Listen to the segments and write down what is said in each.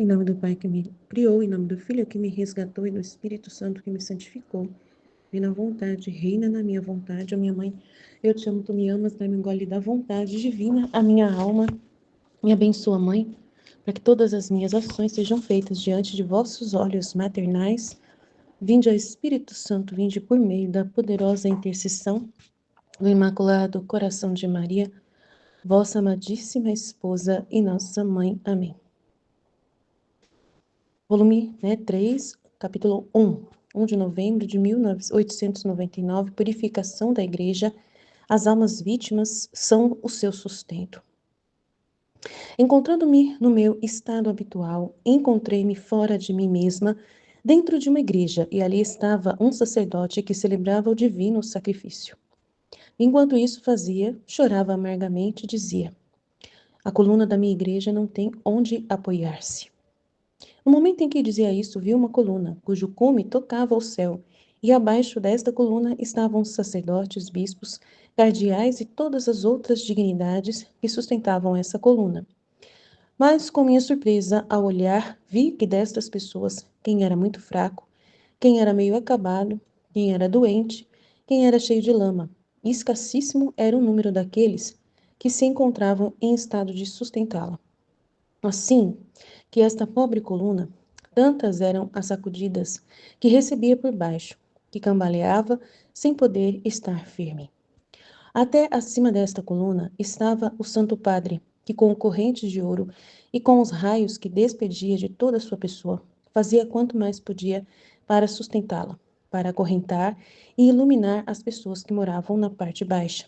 Em nome do Pai que me criou, em nome do Filho que me resgatou e do Espírito Santo que me santificou. Vem na vontade, reina na minha vontade, ó minha mãe. Eu te amo, tu me amas, dá-me um gole da vontade divina, a minha alma. Me abençoa, mãe, para que todas as minhas ações sejam feitas diante de vossos olhos maternais. Vinde, ó Espírito Santo, vinde por meio da poderosa intercessão do Imaculado Coração de Maria, vossa amadíssima esposa e nossa mãe. Amém. Volume 3, capítulo 1 de novembro de 1899, Purificação da Igreja, as almas vítimas são o seu sustento. Encontrando-me no meu estado habitual, encontrei-me fora de mim mesma, dentro de uma igreja, e ali estava um sacerdote que celebrava o divino sacrifício. Enquanto isso fazia, chorava amargamente e dizia: a coluna da minha igreja não tem onde apoiar-se. No momento em que dizia isso, vi uma coluna, cujo cume tocava ao céu, e abaixo desta coluna estavam os sacerdotes, bispos, cardeais e todas as outras dignidades que sustentavam essa coluna. Mas, com minha surpresa, ao olhar, vi que destas pessoas, quem era muito fraco, quem era meio acabado, quem era doente, quem era cheio de lama, e escassíssimo era o número daqueles que se encontravam em estado de sustentá-la. Assim, que esta pobre coluna, tantas eram as sacudidas que recebia por baixo, que cambaleava sem poder estar firme. Até acima desta coluna estava o Santo Padre, que com correntes de ouro e com os raios que despedia de toda a sua pessoa, fazia quanto mais podia para sustentá-la, para acorrentar e iluminar as pessoas que moravam na parte baixa.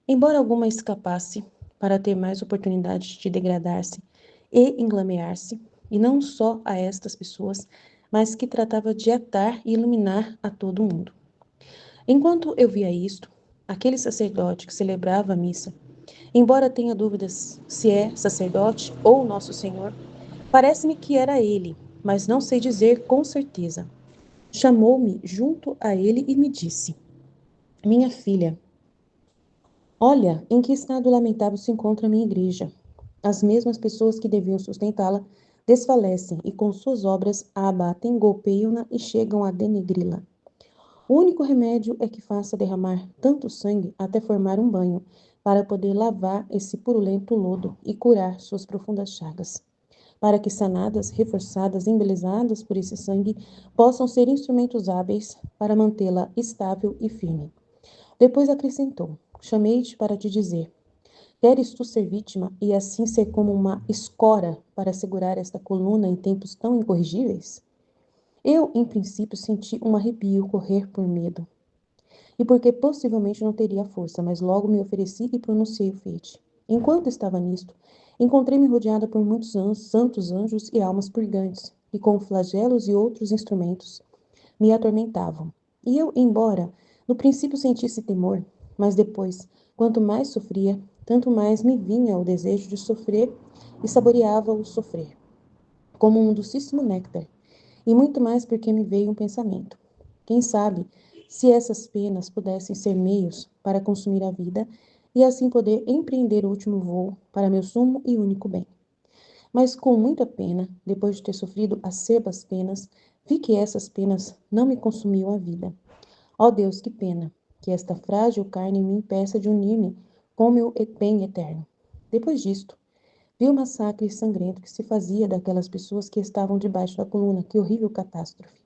Embora alguma escapasse para ter mais oportunidade de degradar-se e englamear-se, e não só a estas pessoas, mas que tratava de atar e iluminar a todo mundo. Enquanto eu via isto, aquele sacerdote que celebrava a missa, embora tenha dúvidas se é sacerdote ou Nosso Senhor, parece-me que era ele, mas não sei dizer com certeza. Chamou-me junto a ele e me disse: minha filha, olha em que estado lamentável se encontra a minha igreja. As mesmas pessoas que deviam sustentá-la desfalecem e com suas obras a abatem, golpeiam-na e chegam a denegri-la. O único remédio é que faça derramar tanto sangue até formar um banho, para poder lavar esse purulento lodo e curar suas profundas chagas, para que sanadas, reforçadas, embelezadas por esse sangue, possam ser instrumentos hábeis para mantê-la estável e firme. Depois acrescentou: chamei-te para te dizer: queres tu ser vítima e assim ser como uma escora para segurar esta coluna em tempos tão incorrigíveis? Eu, em princípio, senti um arrepio correr por medo, e porque possivelmente não teria força, mas logo me ofereci e pronunciei o feite. Enquanto estava nisto, encontrei-me rodeada por muitos santos anjos e almas purgantes, que com flagelos e outros instrumentos me atormentavam. E eu, embora no princípio sentisse temor, mas depois, quanto mais sofria, tanto mais me vinha o desejo de sofrer e saboreava o sofrer, como um docíssimo néctar, e muito mais porque me veio um pensamento. Quem sabe se essas penas pudessem ser meios para consumir a vida e assim poder empreender o último voo para meu sumo e único bem. Mas com muita pena, depois de ter sofrido acerbas penas, vi que essas penas não me consumiam a vida. Ó Deus, que pena, que esta frágil carne me impeça de unir-me com meu bem eterno. Depois disto, vi o massacre sangrento que se fazia daquelas pessoas que estavam debaixo da coluna, que horrível catástrofe.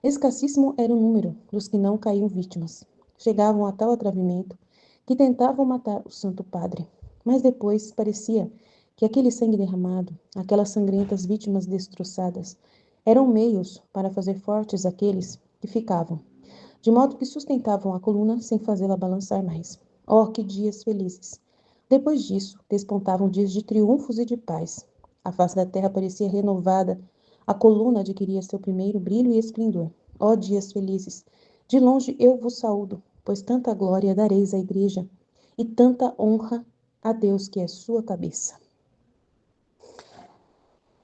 Escassíssimo era o número dos que não caíam vítimas. Chegavam a tal atravimento que tentavam matar o Santo Padre, mas depois parecia que aquele sangue derramado, aquelas sangrentas vítimas destroçadas, eram meios para fazer fortes aqueles que ficavam, de modo que sustentavam a coluna sem fazê-la balançar mais. Oh, que dias felizes! Depois disso, despontavam dias de triunfos e de paz. A face da terra parecia renovada, a coluna adquiria seu primeiro brilho e esplendor. Ó dias felizes! De longe eu vos saúdo, pois tanta glória dareis à igreja e tanta honra a Deus que é sua cabeça.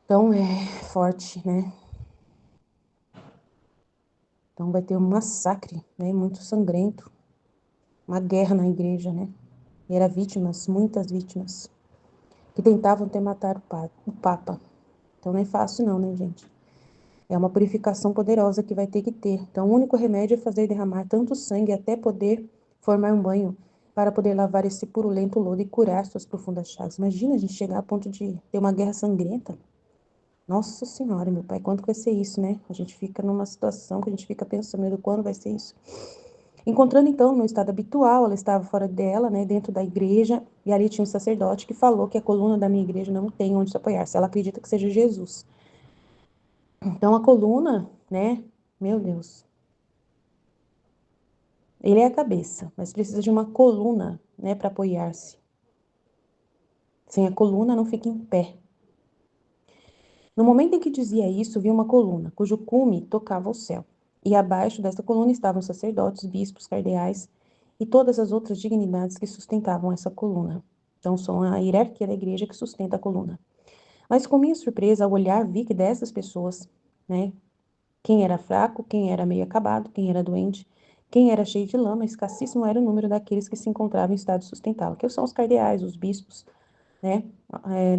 Então é forte, né? Então vai ter um massacre, né? Muito sangrento, uma guerra na igreja, né? E eram vítimas, muitas vítimas, que tentavam até matar o Papa. Então não é fácil não, né, gente? É uma purificação poderosa que vai ter que ter. Então o único remédio é fazer derramar tanto sangue até poder formar um banho para poder lavar esse purulento lodo e curar suas profundas chagas. Imagina a gente chegar a ponto de ter uma guerra sangrenta. Nossa Senhora, meu pai, quando vai ser isso, né? A gente fica numa situação que a gente fica pensando, meu Deus, quando vai ser isso? Encontrando então no estado habitual, ela estava fora dela, né, dentro da igreja, e ali tinha um sacerdote que falou que a coluna da minha igreja não tem onde se apoiar, se ela acredita que seja Jesus. Então a coluna, né, meu Deus, ele é a cabeça, mas precisa de uma coluna, né, para apoiar-se. Sem a coluna não fica em pé. No momento em que dizia isso, vi uma coluna, cujo cume tocava o céu. E abaixo desta coluna estavam sacerdotes, bispos, cardeais e todas as outras dignidades que sustentavam essa coluna. Então, são a hierarquia da igreja que sustenta a coluna. Mas, com minha surpresa, ao olhar, vi que dessas pessoas, né, quem era fraco, quem era meio acabado, quem era doente, quem era cheio de lama, escassíssimo era o número daqueles que se encontravam em estado de sustentá-la, que são os cardeais, os bispos, né?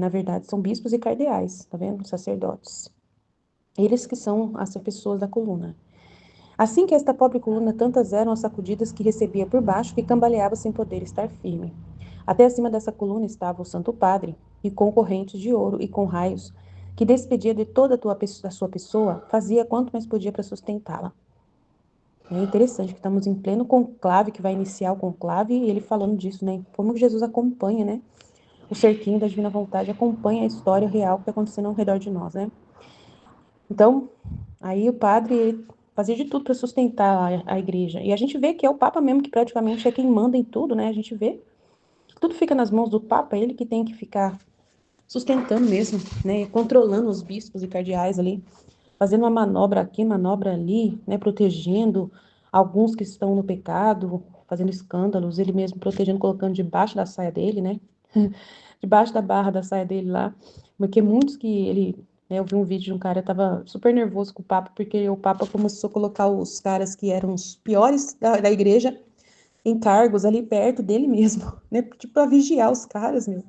Na verdade, são bispos e cardeais, tá vendo? Sacerdotes. Eles que são as pessoas da coluna. Assim que esta pobre coluna, tantas eram as sacudidas que recebia por baixo, que cambaleava sem poder estar firme. Até acima dessa coluna estava o Santo Padre, e com correntes de ouro e com raios, que despedia de toda a sua pessoa, fazia quanto mais podia para sustentá-la. É interessante que estamos em pleno conclave, que vai iniciar o conclave, e ele falando disso, né? Como que Jesus acompanha, né? O cerquinho da divina vontade acompanha a história real que está acontecendo ao redor de nós, né? Então, aí o padre ele fazia de tudo para sustentar a igreja. E a gente vê que é o Papa mesmo que praticamente é quem manda em tudo, né? A gente vê que tudo fica nas mãos do Papa, ele que tem que ficar sustentando mesmo, né? Controlando os bispos e cardeais ali, fazendo uma manobra aqui, manobra ali, né? Protegendo alguns que estão no pecado, fazendo escândalos, ele mesmo protegendo, colocando debaixo da saia dele, né? Debaixo da barra da saia dele lá, porque muitos que ele, né, eu vi um vídeo de um cara que tava super nervoso com o Papa, porque o Papa começou a colocar os caras que eram os piores da igreja em cargos ali perto dele mesmo, né, tipo para vigiar os caras, meu.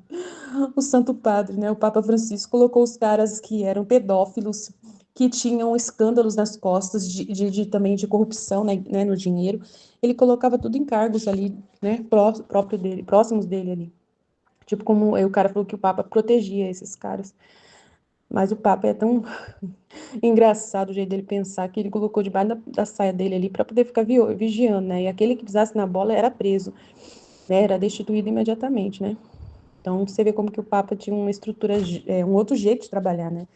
O Santo Padre, né, o Papa Francisco colocou os caras que eram pedófilos, que tinham escândalos nas costas também de corrupção, né, no dinheiro, ele colocava tudo em cargos ali, né, próprio dele, próximos dele ali. Tipo, como aí o cara falou que o Papa protegia esses caras. Mas o Papa é tão engraçado o jeito dele pensar que ele colocou debaixo da saia dele ali para poder ficar vigiando, né? E aquele que pisasse na bola era preso, né? Era destituído imediatamente, né? Então você vê como que o Papa tinha uma estrutura, um outro jeito de trabalhar, né?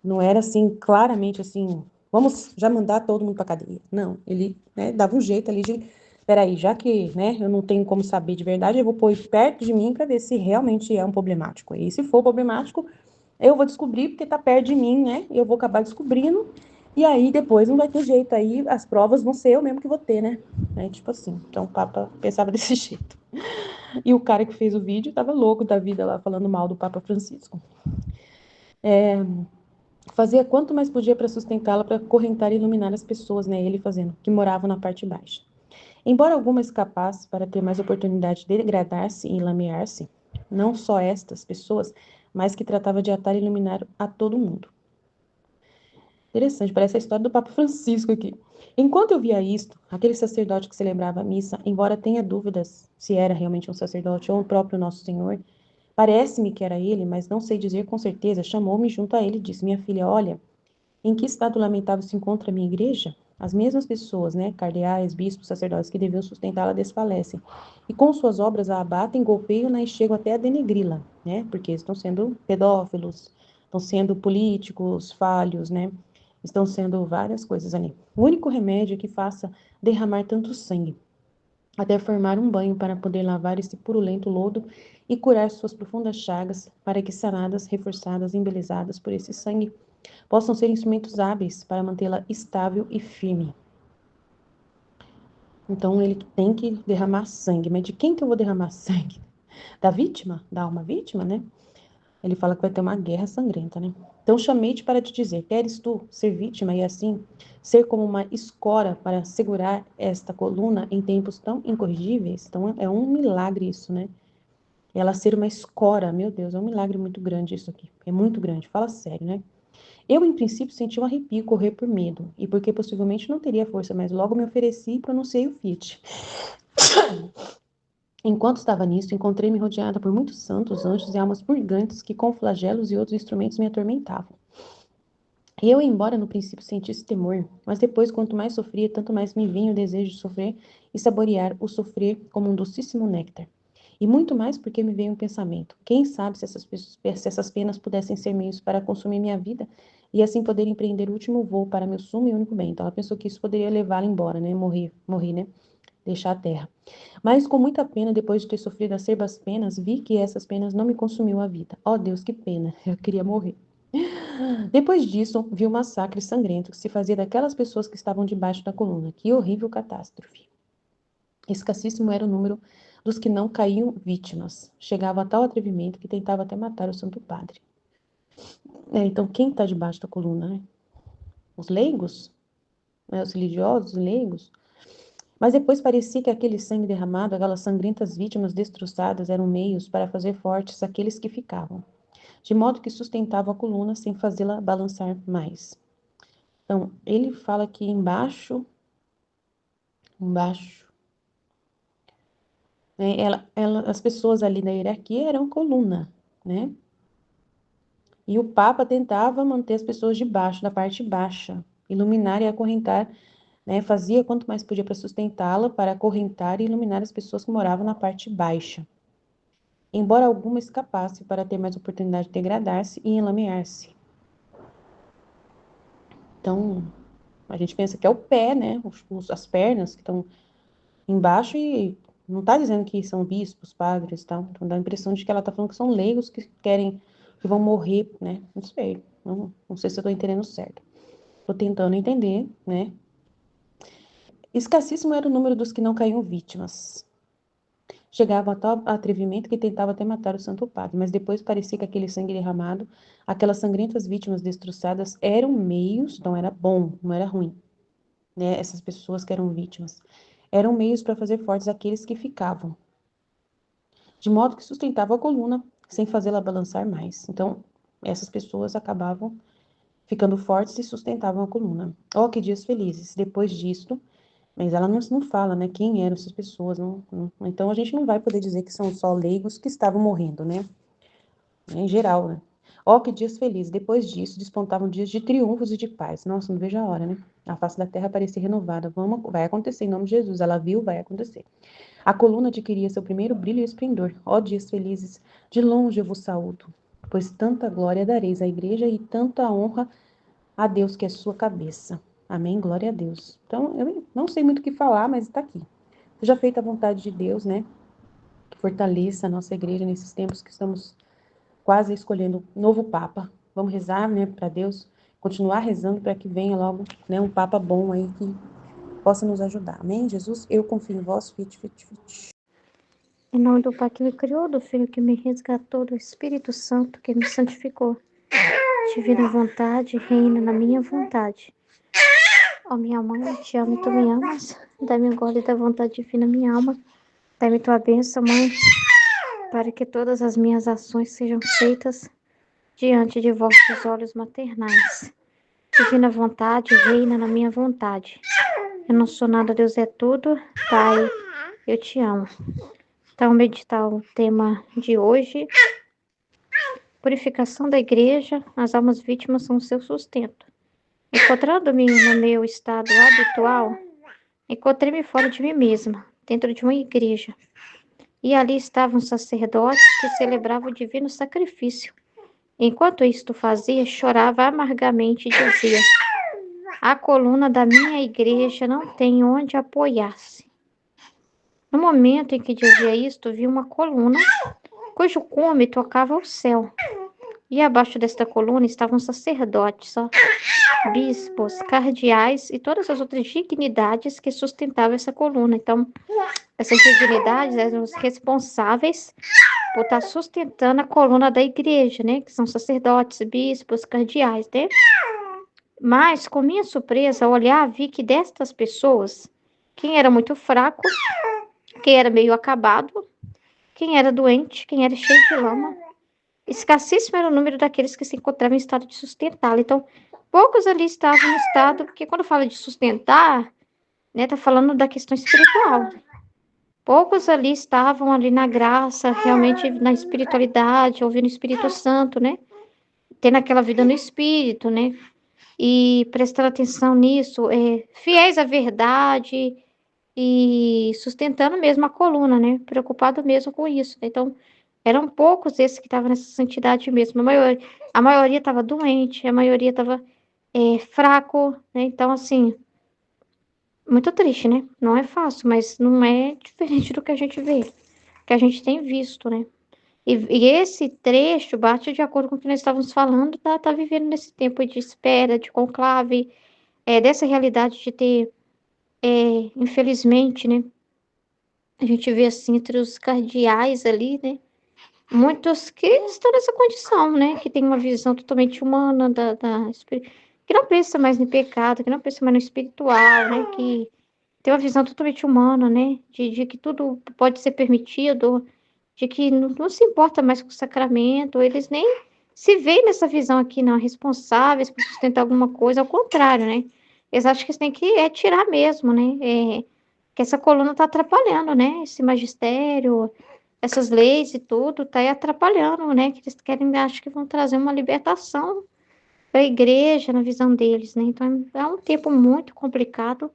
Não era assim, claramente assim, vamos já mandar todo mundo para cadeia. Não, ele, né, dava um jeito ali de, peraí, já que, né, eu não tenho como saber de verdade, eu vou pôr perto de mim para ver se realmente é um problemático. E se for problemático, eu vou descobrir porque tá perto de mim, né? Eu vou acabar descobrindo. E aí depois não vai ter jeito, aí as provas vão ser eu mesmo que vou ter, né? É tipo assim. Então o Papa pensava desse jeito. E o cara que fez o vídeo tava louco da vida lá falando mal do Papa Francisco. Fazia quanto mais podia para sustentá-la, para correntar e iluminar as pessoas, né? Ele fazendo, que moravam na parte baixa. Embora alguma escapasse para ter mais oportunidade de degradar-se e lamear-se, não só estas pessoas, mas que tratava de atar e iluminar a todo mundo. Interessante, parece a história do Papa Francisco aqui. Enquanto eu via isto, aquele sacerdote que celebrava a missa, embora tenha dúvidas se era realmente um sacerdote ou o próprio Nosso Senhor, parece-me que era ele, mas não sei dizer com certeza, chamou-me junto a ele e disse: Minha filha, olha, em que estado lamentável se encontra a minha igreja? As mesmas pessoas, né, cardeais, bispos, sacerdotes que deviam sustentá-la desfalecem. E com suas obras a abatem, golpeiam-na e chegam até a denegri-la, né? Porque estão sendo pedófilos, estão sendo políticos falhos, né? Estão sendo várias coisas ali. O único remédio é que faça derramar tanto sangue, até formar um banho para poder lavar esse purulento lodo e curar suas profundas chagas, para que sanadas, reforçadas, embelezadas por esse sangue, possam ser instrumentos hábeis para mantê-la estável e firme. Então, ele tem que derramar sangue. Mas de quem que eu vou derramar sangue? Da vítima? Da alma vítima, né? Ele fala que vai ter uma guerra sangrenta, né? Então, chamei-te para te dizer, queres tu ser vítima e assim ser como uma escora para segurar esta coluna em tempos tão incorrigíveis? Então, é um milagre isso, né? Ela ser uma escora, meu Deus, é um milagre muito grande isso aqui. É muito grande, fala sério, né? Eu, em princípio, senti um arrepio correr por medo, e porque possivelmente não teria força, mas logo me ofereci e pronunciei o Fiat. Enquanto estava nisso, encontrei-me rodeada por muitos santos, anjos e almas purgantes que com flagelos e outros instrumentos me atormentavam. E eu, embora no princípio sentisse temor, mas depois, quanto mais sofria, tanto mais me vinha o desejo de sofrer e saborear o sofrer como um docíssimo néctar. E muito mais porque me veio um pensamento: quem sabe se essas penas pudessem ser meios para consumir minha vida e assim poder empreender o último voo para meu sumo e único bem. Então ela pensou que isso poderia levá-la embora, né? Morrer, né? Deixar a terra. Mas com muita pena, depois de ter sofrido acerbas penas, vi que essas penas não me consumiu a vida. Oh Deus, que pena! Eu queria morrer. Depois disso, vi o massacre sangrento que se fazia daquelas pessoas que estavam debaixo da coluna. Que horrível catástrofe! Escassíssimo era o número dos que não caíam vítimas. Chegava a tal atrevimento que tentava até matar o Santo Padre. Então, quem está debaixo da coluna? Né? Os leigos? Né? Os religiosos, os leigos? Mas depois parecia que aquele sangue derramado, aquelas sangrentas vítimas destroçadas, eram meios para fazer fortes aqueles que ficavam, de modo que sustentavam a coluna sem fazê-la balançar mais. Então, ele fala que embaixo, né, as pessoas ali na hierarquia eram coluna, né? E o Papa tentava manter as pessoas debaixo, da parte baixa, iluminar e acorrentar, né? Fazia quanto mais podia para sustentá-la, para acorrentar e iluminar as pessoas que moravam na parte baixa. Embora alguma escapasse para ter mais oportunidade de degradar-se e enlamear-se. Então, a gente pensa que é o pé, né? As pernas que estão embaixo e não está dizendo que são bispos, padres, tal. Então dá a impressão de que ela está falando que são leigos que querem, que vão morrer, né? Não sei, não sei se eu estou entendendo certo. Estou tentando entender, né? Escassíssimo era o número dos que não caíam vítimas. Chegavam a tal atrevimento que tentava até matar o Santo Padre, mas depois parecia que aquele sangue derramado, aquelas sangrentas vítimas destroçadas, eram meios, então era bom, não era ruim, né? Essas pessoas que eram vítimas, eram meios para fazer fortes aqueles que ficavam, de modo que sustentavam a coluna, sem fazê-la balançar mais. Então, essas pessoas acabavam ficando fortes e sustentavam a coluna. Oh, que dias felizes! Depois disto, mas ela não fala, né, quem eram essas pessoas. Então, a gente não vai poder dizer que são só leigos que estavam morrendo, né? Em geral, né? Oh, que dias felizes! Depois disso, despontavam dias de triunfos e de paz. Nossa, não vejo a hora, né? A face da terra parecia renovada. Vai acontecer em nome de Jesus. Ela viu, vai acontecer. A coluna adquiria seu primeiro brilho e esplendor. Ó dias felizes, de longe eu vos saúdo, pois tanta glória dareis à igreja e tanta honra a Deus que é sua cabeça. Amém? Glória a Deus. Então, eu não sei muito o que falar, mas está aqui. Seja feita a vontade de Deus, né? Que fortaleça a nossa igreja nesses tempos que estamos quase escolhendo um novo Papa. Vamos rezar, né, para Deus continuar rezando para que venha logo, né, um Papa bom aí que possa nos ajudar. Amém? Jesus, eu confio em vós. Fit, fit, fit. Em nome do Pai que me criou, do Filho que me resgatou, do Espírito Santo que me santificou. Divina vontade, reina na minha vontade. Ó minha mãe, eu te amo e tu me amas. Dá-me agora da vontade divina minha alma. Dá-me tua bênção, mãe, para que todas as minhas ações sejam feitas diante de vossos olhos maternais. Divina vontade, reina na minha vontade. Eu não sou nada, Deus é tudo. Pai, eu te amo. Então, meditar o tema de hoje: purificação da igreja, as almas vítimas são o seu sustento. Encontrando-me no meu estado habitual, encontrei-me fora de mim mesma, dentro de uma igreja. E ali estava um sacerdote que celebrava o divino sacrifício. Enquanto isto fazia, chorava amargamente e dizia: a coluna da minha igreja não tem onde apoiar-se. No momento em que dizia isto, vi uma coluna cujo cume tocava ao céu. E abaixo desta coluna estavam sacerdotes, bispos, cardeais e todas as outras dignidades que sustentavam essa coluna. Então, essas dignidades eram os responsáveis por estar sustentando a coluna da igreja, né? Que são sacerdotes, bispos, cardeais, né? Mas, com minha surpresa, ao olhar, vi que destas pessoas, quem era muito fraco, quem era meio acabado, quem era doente, quem era cheio de lama, escassíssimo era o número daqueles que se encontravam em estado de sustentá-la. Então, poucos ali estavam no estado, porque quando fala de sustentar, né, tá falando da questão espiritual. Poucos ali estavam ali na graça, realmente na espiritualidade, ouvindo o Espírito Santo, né? Tendo aquela vida no Espírito, né? E prestando atenção nisso, fiéis à verdade e sustentando mesmo a coluna, né? Preocupado mesmo com isso. Então, eram poucos esses que estavam nessa santidade mesmo. A maioria estava doente, a maioria estava fraco, né? Então, assim, muito triste, né? Não é fácil, mas não é diferente do que a gente vê, que a gente tem visto, né? E esse trecho bate de acordo com o que nós estávamos falando, tá vivendo nesse tempo de espera, de conclave, dessa realidade de ter, infelizmente, né? A gente vê assim entre os cardeais ali, né? Muitos que estão nessa condição, né? Que tem uma visão totalmente humana que não pensa mais no pecado, que não pensa mais no espiritual, né? Que tem uma visão totalmente humana, né? De que tudo pode ser permitido, de que não se importa mais com o sacramento, eles nem se veem nessa visão aqui, não, responsáveis por sustentar alguma coisa, ao contrário, né? Eles acham que eles têm que tirar mesmo, né? Que essa coluna está atrapalhando, né? Esse magistério, essas leis e tudo, tá aí atrapalhando, né? Que eles querem, acho que vão trazer uma libertação para a igreja, na visão deles, né? Então, é um tempo muito complicado,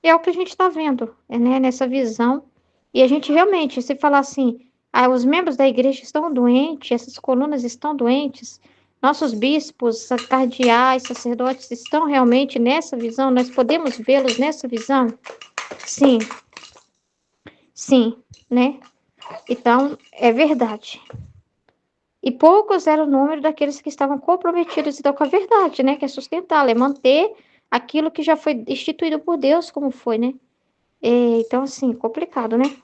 e é o que a gente está vendo, né? Nessa visão. E a gente realmente, se falar assim, os membros da igreja estão doentes, essas colunas estão doentes, nossos bispos, cardeais, sacerdotes estão realmente nessa visão, nós podemos vê-los nessa visão? Sim, sim, né? Então, é verdade. E poucos eram o número daqueles que estavam comprometidos então com a verdade, né? Que é sustentá-la, é manter aquilo que já foi instituído por Deus, como foi, né? Então, assim, complicado, né?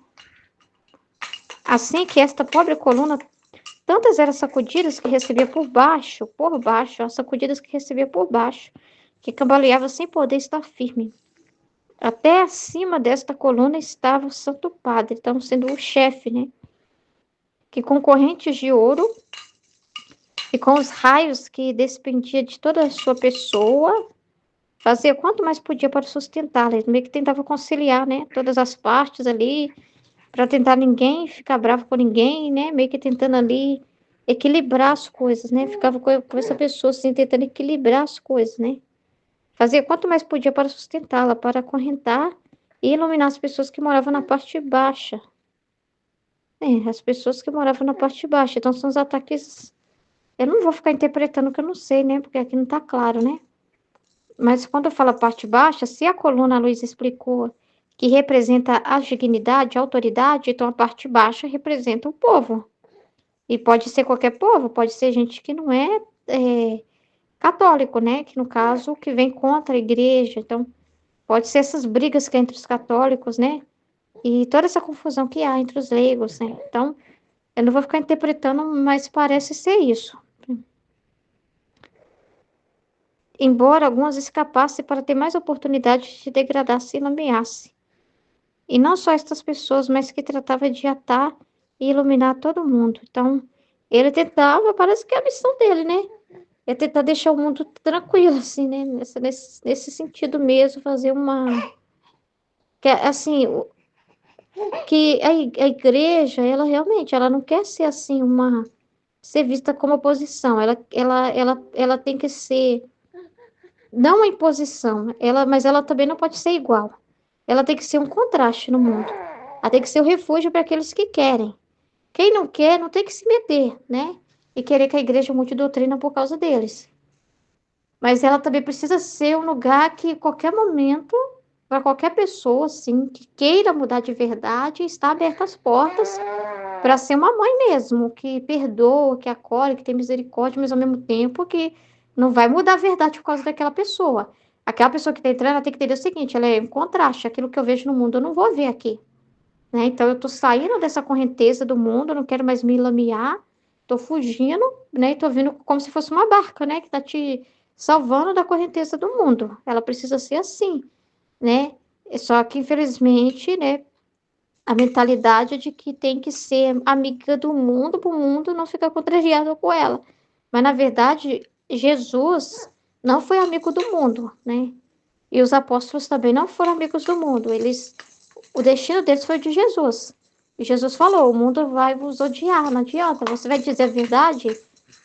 Assim que esta pobre coluna, tantas eram sacudidas que recebia por baixo, as sacudidas que recebia por baixo, que cambaleava sem poder estar firme. Até acima desta coluna estava o Santo Padre, então sendo o chefe, né? Que com correntes de ouro e com os raios que despendia de toda a sua pessoa, fazia quanto mais podia para sustentá-la. Ele meio que tentava conciliar, né? Todas as partes ali, para tentar ninguém ficar bravo com ninguém, né? Meio que tentando ali equilibrar as coisas, né? Ficava com essa pessoa assim, tentando equilibrar as coisas, né? Fazia quanto mais podia para sustentá-la, para acorrentar e iluminar as pessoas que moravam na parte baixa. As pessoas que moravam na parte baixa. Então, são os ataques. Eu não vou ficar interpretando o que eu não sei, né? Porque aqui não tá claro, né? Mas quando eu falo a parte baixa, se a coluna a Luiz explicou que representa a dignidade, a autoridade, então a parte baixa representa o povo. E pode ser qualquer povo, pode ser gente que não é católico, né? Que no caso, que vem contra a igreja. Então, pode ser essas brigas que há entre os católicos, né? E toda essa confusão que há entre os leigos, né? Então, eu não vou ficar interpretando, mas parece ser isso. Embora algumas escapassem para ter mais oportunidade de degradar-se e lamear-se. E não só estas pessoas, mas que tratava de atar e iluminar todo mundo. Então, ele tentava, parece que é a missão dele, né? É tentar deixar o mundo tranquilo, assim, né? Nesse sentido mesmo, fazer uma. Que, assim, que a igreja, ela realmente, ela não quer ser assim, ser vista como oposição. Ela tem que ser, não uma imposição, mas ela também não pode ser igual. Ela tem que ser um contraste no mundo. Ela tem que ser o refúgio para aqueles que querem. Quem não quer, não tem que se meter, né? E querer que a igreja mude doutrina por causa deles. Mas ela também precisa ser um lugar que, em qualquer momento, para qualquer pessoa, assim, que queira mudar de verdade, está aberta as portas para ser uma mãe mesmo, que perdoa, que acolhe, que tem misericórdia, mas ao mesmo tempo que não vai mudar a verdade por causa daquela pessoa. Aquela pessoa que está entrando, ela tem que entender o seguinte, ela é um contraste, aquilo que eu vejo no mundo, eu não vou ver aqui. Né? Então, eu estou saindo dessa correnteza do mundo, eu não quero mais me lamear, estou fugindo, né? E estou vindo como se fosse uma barca, né? Que está te salvando da correnteza do mundo. Ela precisa ser assim, né? Só que, infelizmente, né? a mentalidade de que tem que ser amiga do mundo para o mundo não ficar contrariado com ela. Mas, na verdade, Jesus não foi amigo do mundo, né? E os apóstolos também não foram amigos do mundo. O destino deles foi de Jesus. E Jesus falou: o mundo vai vos odiar, não adianta. Você vai dizer a verdade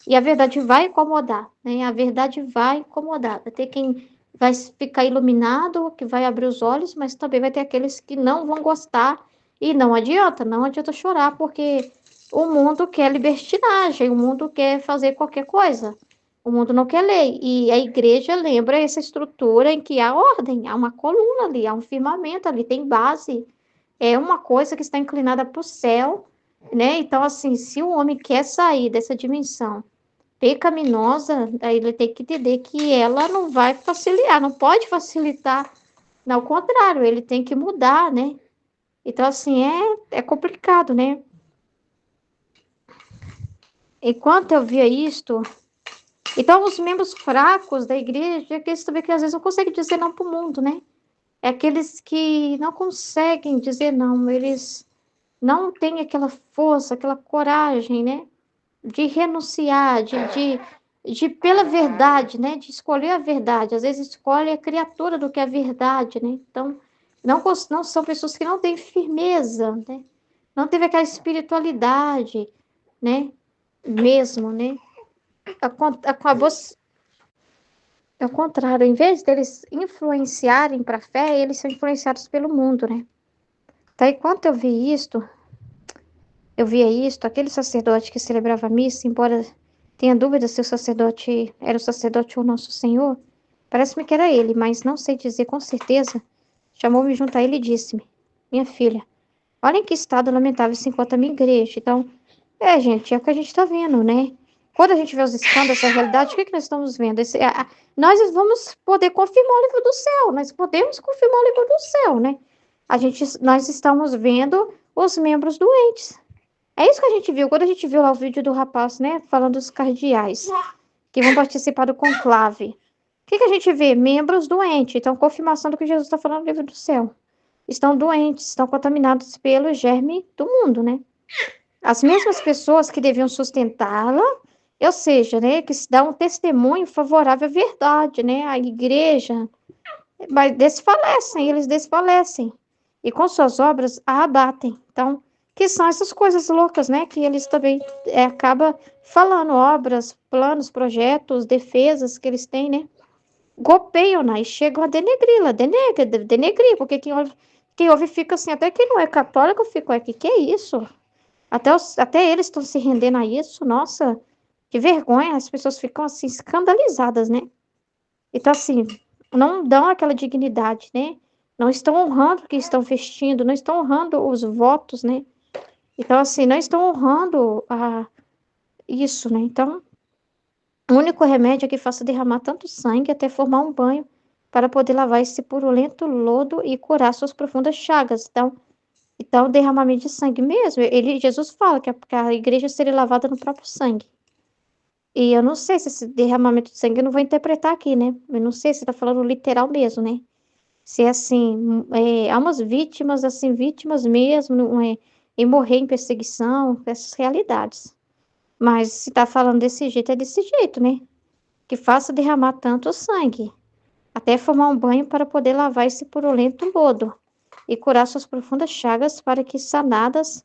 e a verdade vai incomodar, né? A verdade vai incomodar. Vai ter quem vai ficar iluminado, que vai abrir os olhos, mas também vai ter aqueles que não vão gostar. E não adianta chorar, porque o mundo quer libertinagem, o mundo quer fazer qualquer coisa. O mundo não quer lei. E a igreja lembra essa estrutura em que há ordem, há uma coluna ali, há um firmamento ali, tem base. É uma coisa que está inclinada para o céu, né? Então, assim, se o homem quer sair dessa dimensão pecaminosa, aí ele tem que entender que ela não vai facilitar, não pode facilitar. Não, ao contrário, ele tem que mudar, né? Então, assim, é complicado, né? Enquanto eu via isto, então os membros fracos da igreja, é aqueles também que às vezes não conseguem dizer não para o mundo, né? É aqueles que não conseguem dizer não, eles não têm aquela força, aquela coragem, né? De renunciar, de pela verdade, né? De escolher a verdade. Às vezes escolhe a criatura do que é a verdade, né? Então, não são pessoas que não têm firmeza, né? Não teve aquela espiritualidade, né? Mesmo, né? Acabou, ao contrário, em vez deles influenciarem para a fé, eles são influenciados pelo mundo, né? Então, enquanto eu via isto, aquele sacerdote que celebrava a missa, embora tenha dúvida se o sacerdote era o sacerdote ou nosso Senhor, parece-me que era ele, mas não sei dizer com certeza, chamou-me junto a ele e disse-me: minha filha, olha em que estado lamentável se encontra a minha igreja. Então, gente, é o que a gente está vendo, né? Quando a gente vê os escândalos, essa realidade, o que, que nós estamos vendo? Nós vamos poder confirmar o livro do céu, nós podemos confirmar o livro do céu, né? Nós estamos vendo os membros doentes. É isso que a gente viu, quando a gente viu lá o vídeo do rapaz, né, falando dos cardeais, que vão participar do conclave. O que, que a gente vê? Membros doentes, então confirmação do que Jesus está falando no livro do céu. Estão doentes, estão contaminados pelo germe do mundo, né? As mesmas pessoas que deviam sustentá-la, ou seja, né, que se dá um testemunho favorável à verdade, né, à igreja, mas desfalecem, eles desfalecem, e com suas obras a abatem. Então, que são essas coisas loucas, né, que eles também acabam falando, obras, planos, projetos, defesas que eles têm, né, golpeiam-na e chegam a denegri-la, denegrir, porque quem ouve fica assim, até quem não é católico fica, que é isso? Até eles estão se rendendo a isso, nossa, que vergonha, as pessoas ficam assim escandalizadas, né? Então, assim, não dão aquela dignidade, né? Não estão honrando o que estão vestindo, não estão honrando os votos, né? Então, assim, não estão honrando isso, né? Então, o único remédio é que faça derramar tanto sangue até formar um banho para poder lavar esse purulento lodo e curar suas profundas chagas. Então, o derramamento de sangue mesmo, Jesus fala que a igreja seria lavada no próprio sangue. E eu não sei se esse derramamento de sangue, eu não vou interpretar aqui, né? Eu não sei se tá falando literal mesmo, né? Se é assim, há umas vítimas, assim, vítimas mesmo, não é, e morrer em perseguição, essas realidades. Mas se tá falando desse jeito, é desse jeito, né? Que faça derramar tanto sangue, até formar um banho para poder lavar esse purulento lodo e curar suas profundas chagas para que sanadas,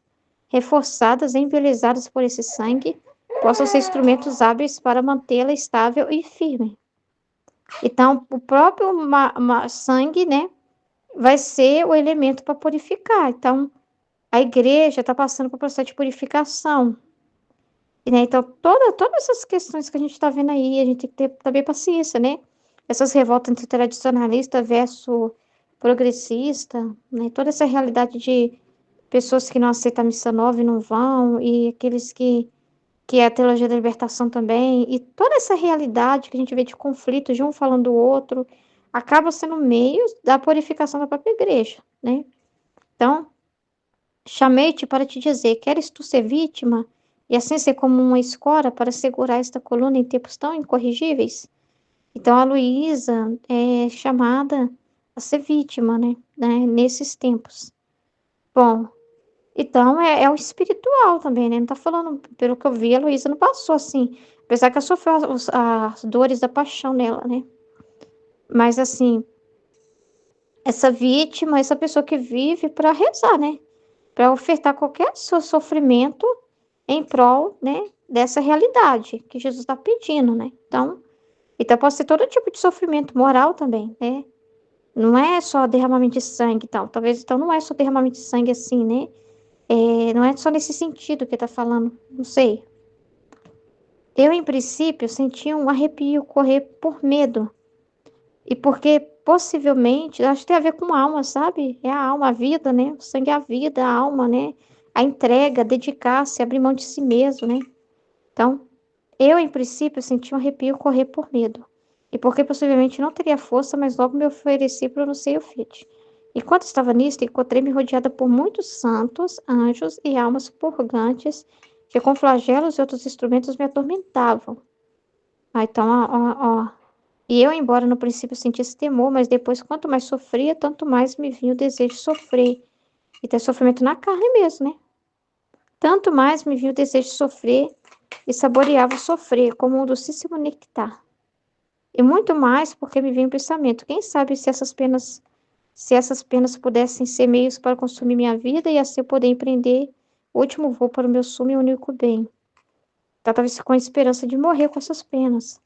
reforçadas e embelezadas por esse sangue, possam ser instrumentos hábeis para mantê-la estável e firme. Então, o próprio sangue, né, vai ser o elemento para purificar. Então, a igreja está passando por um processo de purificação. Né? Então, todas essas questões que a gente está vendo aí, a gente tem que ter também paciência, né? Essas revoltas entre tradicionalista versus progressista, né? Toda essa realidade de pessoas que não aceitam a missa nova e não vão, e aqueles que é a teologia da libertação também, e toda essa realidade que a gente vê de conflito de um falando do outro, acaba sendo meio da purificação da própria igreja, né? Então, chamei-te para te dizer, queres tu ser vítima, e assim ser como uma escora para segurar esta coluna em tempos tão incorrigíveis? Então, a Luísa é chamada a ser vítima, né, nesses tempos. Bom, Então, é o espiritual também, né? Não tá falando, pelo que eu vi, a Luísa não passou assim. Apesar que ela sofreu as dores da paixão nela, né? Mas, assim, essa vítima, essa pessoa que vive para rezar, né? Para ofertar qualquer seu sofrimento em prol, né? Dessa realidade que Jesus está pedindo, né? Então pode ser todo tipo de sofrimento moral também, né? Não é só derramamento de sangue e tal. Talvez então não é só derramamento de sangue assim, né? Não é só nesse sentido que tá falando. Não sei. Eu, em princípio, senti um arrepio correr por medo. E porque possivelmente, acho que tem a ver com a alma, sabe? É a alma, a vida, né? O sangue é a vida, a alma, né? A entrega, dedicar-se, abrir mão de si mesmo, né? Então, eu, em princípio, senti um arrepio correr por medo. E porque possivelmente não teria força, mas logo me ofereci para o seio fit. Enquanto estava nisto, encontrei-me rodeada por muitos santos, anjos e almas purgantes, que com flagelos e outros instrumentos me atormentavam. Então, ó. E eu, embora no princípio sentisse temor, mas depois, quanto mais sofria, tanto mais me vinha o desejo de sofrer. E ter sofrimento na carne mesmo, né? Tanto mais me vinha o desejo de sofrer e saboreava o sofrer como um docíssimo nectar. E muito mais porque me veio o pensamento, quem sabe se essas penas pudessem ser meios para consumir minha vida e assim eu poder empreender o último voo para o meu sumo e único bem. Então, talvez com a esperança de morrer com essas penas.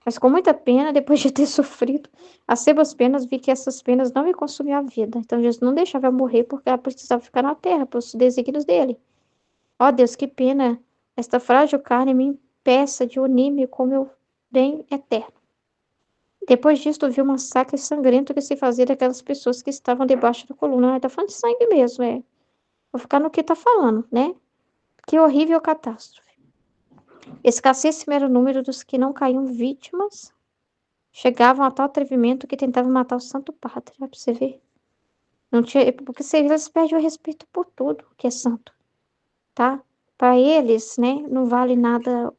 Mas com muita pena, depois de ter sofrido as sebas penas, vi que essas penas não me consumiam a vida. Então, Jesus não deixava eu morrer porque ela precisava ficar na terra, pelos desígnios dele. Ó Deus, que pena esta frágil carne me impeça de unir-me com meu bem eterno. Depois disto, vi um massacre sangrento que se fazia daquelas pessoas que estavam debaixo da coluna. Ah, tá falando de sangue mesmo, é. Vou ficar no que tá falando, né? Que horrível catástrofe. Escassíssimo era o número dos que não caíam vítimas, chegavam a tal atrevimento que tentavam matar o Santo Padre. Ó, pra você ver. Não tinha, porque eles perdem o respeito por tudo que é santo, tá? Para eles, né, não vale nada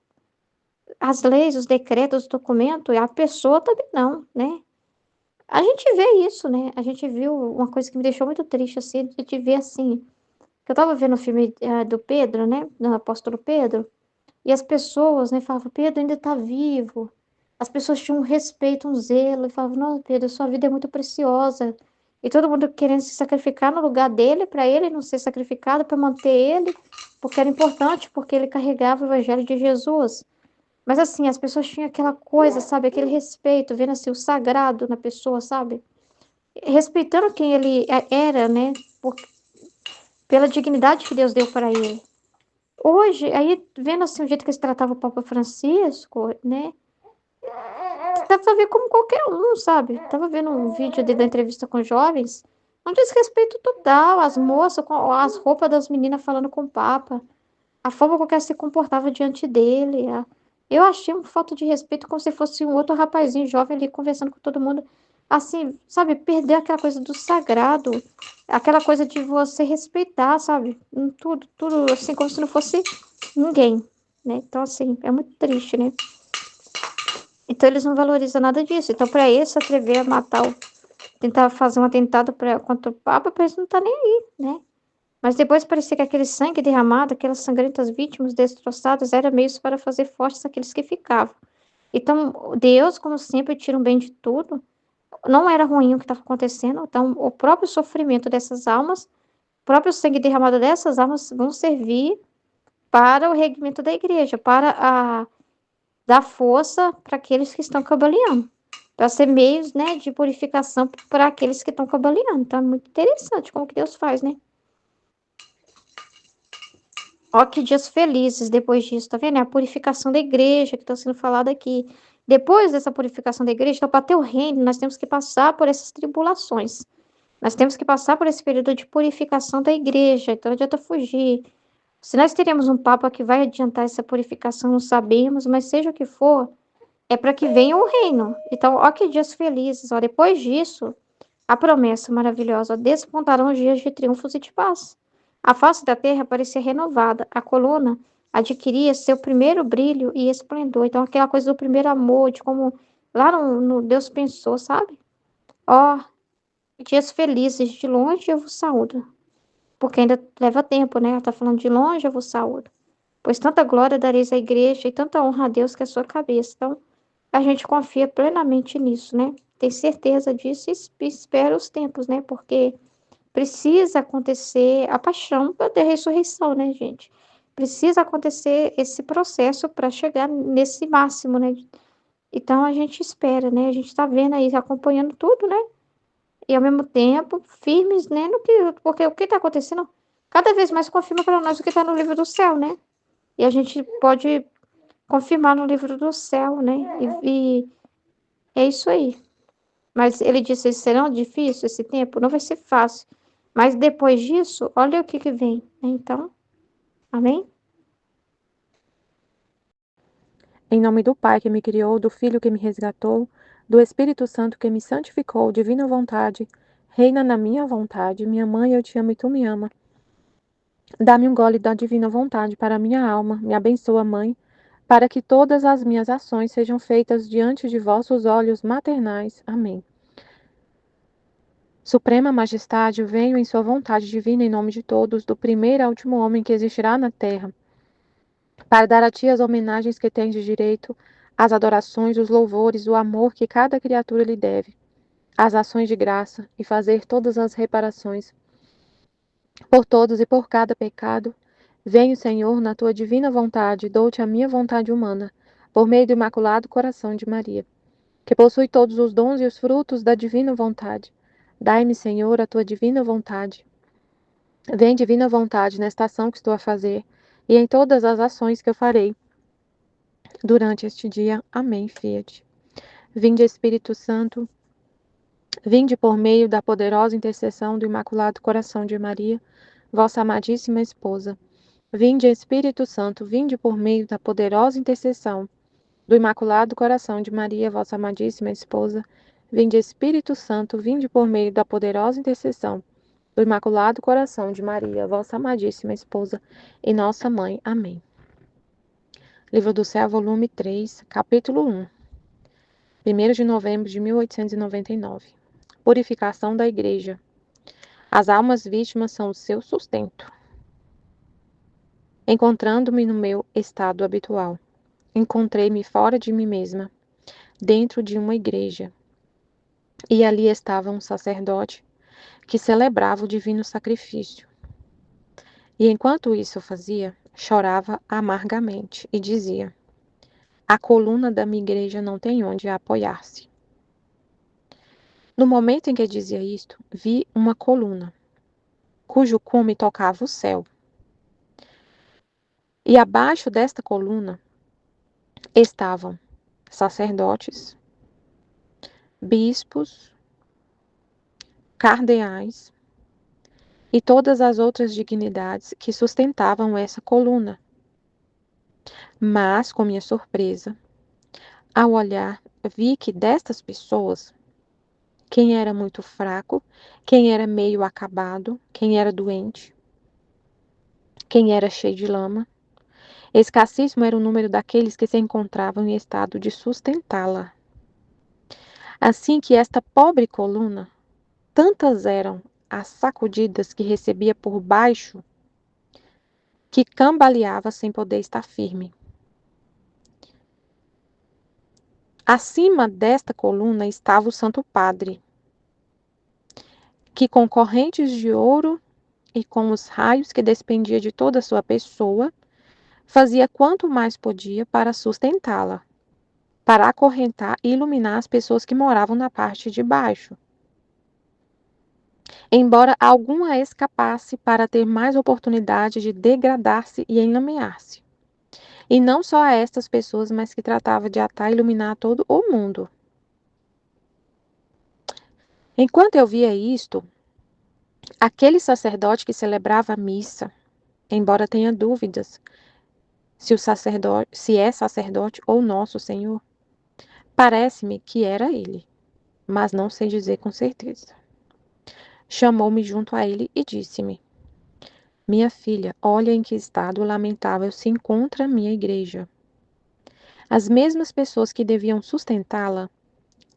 as leis, os decretos, os documentos, e a pessoa também não, né? A gente vê isso, né? A gente viu uma coisa que me deixou muito triste, assim, a gente vê assim, que eu tava vendo o filme do Pedro, né? Do apóstolo Pedro, e as pessoas, né, falavam, Pedro ainda tá vivo. As pessoas tinham um respeito, um zelo, e falavam, não, Pedro, sua vida é muito preciosa. E todo mundo querendo se sacrificar no lugar dele, para ele não ser sacrificado, para manter ele, porque era importante, porque ele carregava o evangelho de Jesus. Mas assim, as pessoas tinham aquela coisa, sabe, aquele respeito, vendo assim o sagrado na pessoa, sabe? Respeitando quem ele era, né? Pela dignidade que Deus deu para ele. Hoje, aí, vendo assim o jeito que se tratava o Papa Francisco, né? Dá pra ver como qualquer um, sabe? Tava vendo um vídeo da entrevista com jovens, um desrespeito total, as moças com as roupas das meninas falando com o Papa, a forma com que ela se comportava diante dele. Eu achei uma falta de respeito como se fosse um outro rapazinho jovem ali conversando com todo mundo. Assim, sabe, perder aquela coisa do sagrado, aquela coisa de você respeitar, sabe? Em tudo, tudo assim, como se não fosse ninguém, né? Então, assim, é muito triste, né? Então, eles não valorizam nada disso. Então, para eles se atrever a matar, tentar fazer um atentado contra o Papa, para eles não tá nem aí, né? Mas depois parecia que aquele sangue derramado, aquelas sangrentas vítimas destroçadas, era meios para fazer fortes aqueles que ficavam. Então, Deus, como sempre, tira um bem de tudo. Não era ruim o que estava acontecendo. Então, o próprio sofrimento dessas almas, o próprio sangue derramado dessas almas vão servir para o regimento da igreja, para dar força para aqueles que estão cambaleando. Para ser meios, né, de purificação para aqueles que estão cambaleando. Então, é muito interessante como que Deus faz, né? Ó, que dias felizes depois disso, tá vendo? É a purificação da igreja que está sendo falada aqui. Depois dessa purificação da igreja, então, para ter o reino, nós temos que passar por essas tribulações. Nós temos que passar por esse período de purificação da igreja. Então, não adianta fugir. Se nós teremos um Papa que vai adiantar essa purificação, não sabemos, mas seja o que for, é para que venha o reino. Então, ó, que dias felizes. Ó, depois disso, a promessa maravilhosa, ó, despontarão os dias de triunfos e de paz. A face da terra parecia renovada, a coluna adquiria seu primeiro brilho e esplendor. Então, aquela coisa do primeiro amor, de como lá no Deus pensou, sabe? Ó, dias felizes, de longe eu vos saúdo. porque ainda leva tempo, né? Ela está falando de longe, eu vos saúdo. Pois tanta glória dareis à igreja e tanta honra a Deus que é a sua cabeça. Então, a gente confia plenamente nisso, né? Tem certeza disso e espera os tempos, né? Porque precisa acontecer a paixão da ressurreição, né, gente? Precisa acontecer esse processo para chegar nesse máximo, né? Então a gente espera, né? A gente está vendo aí, acompanhando tudo, né? E ao mesmo tempo, firmes, né? No que, porque o que está acontecendo cada vez mais confirma para nós o que está no livro do céu, né? E a gente pode confirmar no livro do céu, né? E é isso aí. Mas ele disse: serão difícil esse tempo? Não vai ser fácil. Mas depois disso, olha o que que vem, né? Então, amém? Em nome do Pai que me criou, do Filho que me resgatou, do Espírito Santo que me santificou, divina vontade, reina na minha vontade. Minha mãe, eu te amo e tu me ama. Dá-me um gole da divina vontade para a minha alma. Me abençoa, Mãe, para que todas as minhas ações sejam feitas diante de vossos olhos maternais. Amém. Suprema Majestade, venho em sua vontade divina em nome de todos, do primeiro ao último homem que existirá na terra, para dar a ti as homenagens que tens de direito, as adorações, os louvores, o amor que cada criatura lhe deve, as ações de graça e fazer todas as reparações por todos e por cada pecado. Venho, Senhor, na tua divina vontade, dou-te a minha vontade humana, por meio do imaculado coração de Maria, que possui todos os dons e os frutos da divina vontade. Dai-me, Senhor, a tua divina vontade. Vem, divina vontade, nesta ação que estou a fazer e em todas as ações que eu farei durante este dia. Amém, Fiat. Vinde, Espírito Santo, vinde por meio da poderosa intercessão do Imaculado Coração de Maria, vossa amadíssima esposa. Vinde, Espírito Santo, vinde por meio da poderosa intercessão do Imaculado Coração de Maria, vossa amadíssima esposa. Vinde, Espírito Santo, vinde por meio da poderosa intercessão do Imaculado Coração de Maria, vossa amadíssima esposa e nossa mãe. Amém. Livro do Céu, volume 3, capítulo 1. 1º de novembro de 1899. Purificação da Igreja. As almas vítimas são o seu sustento. Encontrando-me no meu estado habitual, encontrei-me fora de mim mesma, dentro de uma igreja. E ali estava um sacerdote que celebrava o divino sacrifício. E enquanto isso fazia, chorava amargamente e dizia: a coluna da minha igreja não tem onde apoiar-se. No momento em que dizia isto, vi uma coluna, cujo cume tocava o céu. E abaixo desta coluna estavam sacerdotes, bispos, cardeais e todas as outras dignidades que sustentavam essa coluna. Mas, com minha surpresa, ao olhar, vi que destas pessoas, quem era muito fraco, quem era meio acabado, quem era doente, quem era cheio de lama, escassíssimo era o número daqueles que se encontravam em estado de sustentá-la. Assim que esta pobre coluna, tantas eram as sacudidas que recebia por baixo, que cambaleava sem poder estar firme. Acima desta coluna estava o Santo Padre, que com correntes de ouro e com os raios que despendia de toda a sua pessoa, fazia quanto mais podia para sustentá-la, para acorrentar e iluminar as pessoas que moravam na parte de baixo. Embora alguma escapasse para ter mais oportunidade de degradar-se e enlamear-se. E não só a estas pessoas, mas que tratava de atar e iluminar todo o mundo. Enquanto eu via isto, aquele sacerdote que celebrava a missa, embora tenha dúvidas se é sacerdote ou nosso Senhor, parece-me que era ele, mas não sei dizer com certeza. Chamou-me junto a ele e disse-me: minha filha, olha em que estado lamentável se encontra a minha igreja. As mesmas pessoas que deviam sustentá-la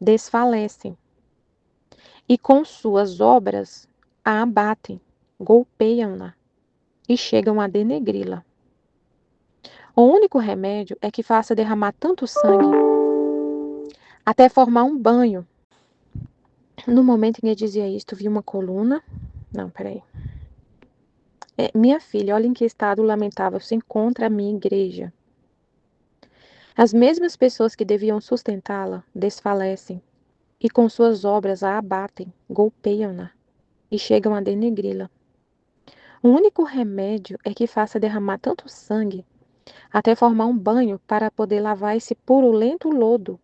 desfalecem e com suas obras a abatem. golpeiam-na e chegam a denegri-la. O único remédio é que faça derramar tanto sangue até formar um banho. No momento em que eu dizia isto, vi uma coluna. Não, peraí. Minha filha, olha em que estado lamentável se encontra a minha igreja. As mesmas pessoas que deviam sustentá-la desfalecem e com suas obras a abatem, golpeiam-na e chegam a denegri-la. O único remédio é que faça derramar tanto sangue até formar um banho para poder lavar esse purulento lodo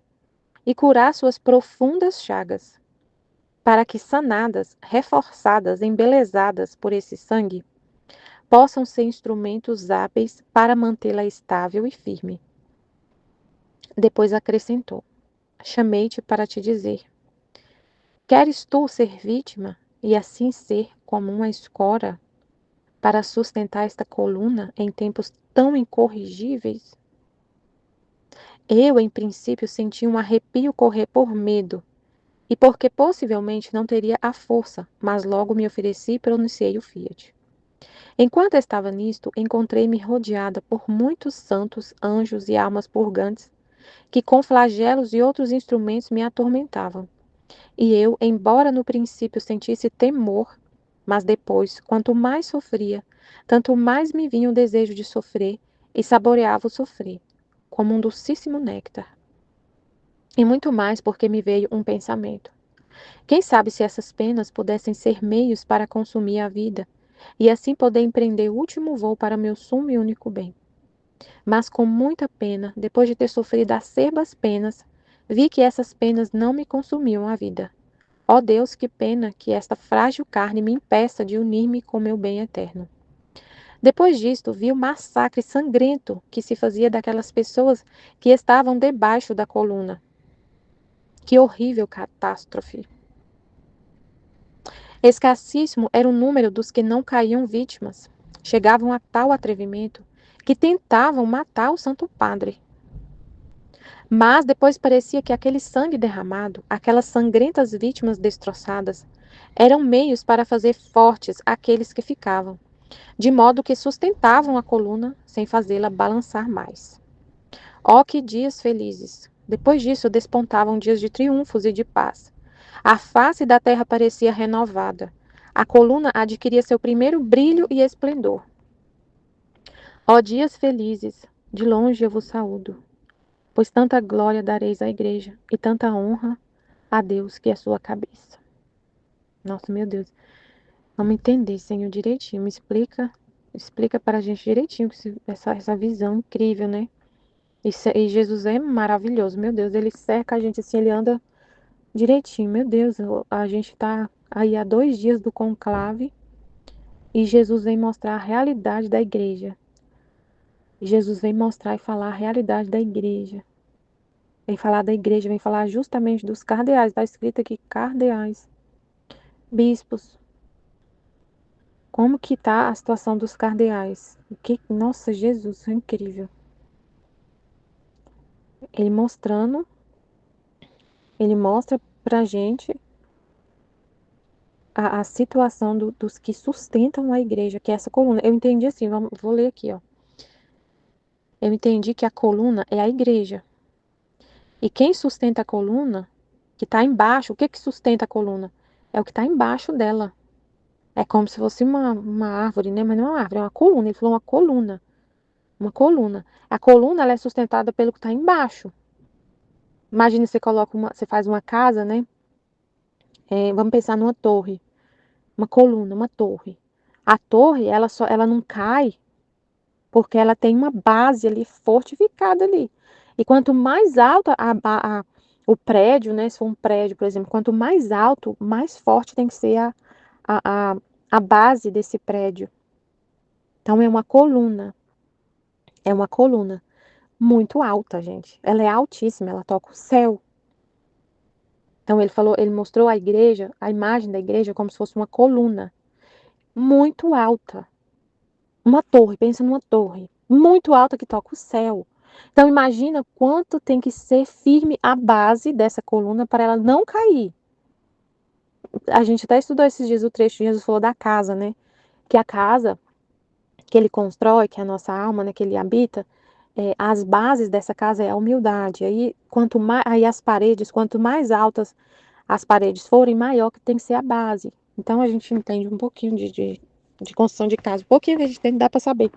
e curar suas profundas chagas, para que sanadas, reforçadas, embelezadas por esse sangue, possam ser instrumentos hábeis para mantê-la estável e firme. Depois acrescentou: chamei-te para te dizer: queres tu ser vítima e assim ser como uma escora para sustentar esta coluna em tempos tão incorrigíveis? Eu, em princípio, senti um arrepio correr por medo, e porque possivelmente não teria a força, mas logo me ofereci e pronunciei o fiat. Enquanto estava nisto, encontrei-me rodeada por muitos santos, anjos e almas purgantes, que com flagelos e outros instrumentos me atormentavam. E eu, embora no princípio sentisse temor, mas depois, quanto mais sofria, tanto mais me vinha o desejo de sofrer e saboreava o sofrer, como um docíssimo néctar. E muito mais porque me veio um pensamento. Quem sabe se essas penas pudessem ser meios para consumir a vida, e assim poder empreender o último voo para meu sumo e único bem. Mas com muita pena, depois de ter sofrido acerbas penas, vi que essas penas não me consumiam a vida. Ó Deus, que pena que esta frágil carne me impeça de unir-me com meu bem eterno. Depois disto, vi o massacre sangrento que se fazia daquelas pessoas que estavam debaixo da coluna. Que horrível catástrofe! Escassíssimo era o número dos que não caíam vítimas. Chegavam a tal atrevimento que tentavam matar o Santo Padre. Mas depois parecia que aquele sangue derramado, aquelas sangrentas vítimas destroçadas, eram meios para fazer fortes aqueles que ficavam, de modo que sustentavam a coluna sem fazê-la balançar mais. Oh, que dias felizes! Depois disso despontavam dias de triunfos e de paz. A face da terra parecia renovada. A coluna adquiria seu primeiro brilho e esplendor. Ó dias felizes, de longe eu vos saúdo, pois tanta glória dareis à igreja e tanta honra a Deus que é sua cabeça. Nossa, meu Deus. Vamos entender, Senhor, direitinho. Me explica para a gente direitinho essa visão incrível, né? E Jesus é maravilhoso, meu Deus. Ele cerca a gente assim, ele anda direitinho. Meu Deus, a gente está aí há 2 dias do conclave e Jesus vem mostrar a realidade da igreja. Jesus vem mostrar e falar a realidade da igreja. Vem falar da igreja, vem falar justamente dos cardeais. Está escrito aqui cardeais, bispos. Como que está a situação dos cardeais? Nossa, Jesus, é incrível. Ele mostra pra gente a situação dos que sustentam a igreja, que é essa coluna. Eu entendi assim, vou ler aqui, ó. Eu entendi que a coluna é a igreja. E quem sustenta a coluna, que está embaixo, o que sustenta a coluna? É o que está embaixo dela. É como se fosse uma árvore, né? Mas não é uma árvore, é uma coluna. Ele falou uma coluna. Uma coluna. A coluna, ela é sustentada pelo que está embaixo. Imagina, você faz uma casa, né? Vamos pensar numa torre. Uma coluna, uma torre. A torre, ela não cai porque ela tem uma base ali fortificada ali. E quanto mais alta o prédio, né? Se for um prédio, por exemplo, quanto mais alto, mais forte tem que ser a base desse prédio. Então é uma coluna. É uma coluna muito alta, gente. Ela é altíssima, ela toca o céu. Então ele mostrou a igreja, a imagem da igreja como se fosse uma coluna muito alta. Uma torre, pensa numa torre muito alta que toca o céu. Então imagina quanto tem que ser firme a base dessa coluna para ela não cair. A gente até estudou esses dias o trecho, Jesus falou da casa, né? que a casa que ele constrói, que é a nossa alma, né, que ele habita, as bases dessa casa é a humildade. Aí as paredes, quanto mais altas as paredes forem, maior que tem que ser a base. Então a gente entende um pouquinho de construção de casa, um pouquinho que a gente tem, dá para saber,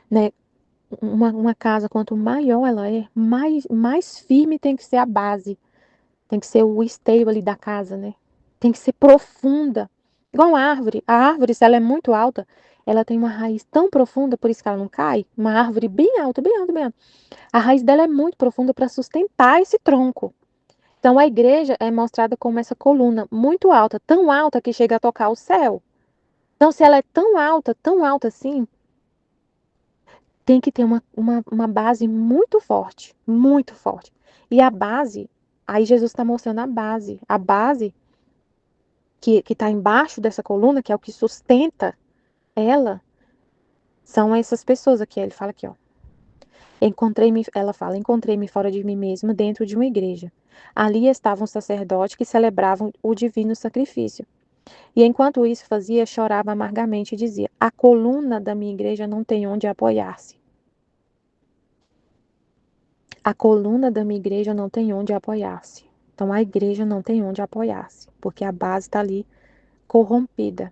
né? Uma casa, quanto maior ela é, mais firme tem que ser a base. Tem que ser o esteio ali da casa, né? Tem que ser profunda. Igual a árvore. A árvore, se ela é muito alta, ela tem uma raiz tão profunda, por isso que ela não cai. Uma árvore bem alta, bem alta, bem alta. A raiz dela é muito profunda para sustentar esse tronco. Então a igreja é mostrada como essa coluna muito alta, tão alta que chega a tocar o céu. Então, se ela é tão alta assim, tem que ter uma base muito forte, muito forte. E a base, aí Jesus está mostrando a base que está embaixo dessa coluna, que é o que sustenta ela, são essas pessoas aqui. Ele fala aqui, ó. Ela fala, encontrei-me fora de mim mesma dentro de uma igreja. Ali estavam sacerdotes que celebravam o divino sacrifício. E enquanto isso fazia, chorava amargamente e dizia: a coluna da minha igreja não tem onde apoiar-se. A coluna da minha igreja não tem onde apoiar-se. Então a igreja não tem onde apoiar-se, porque a base está ali corrompida.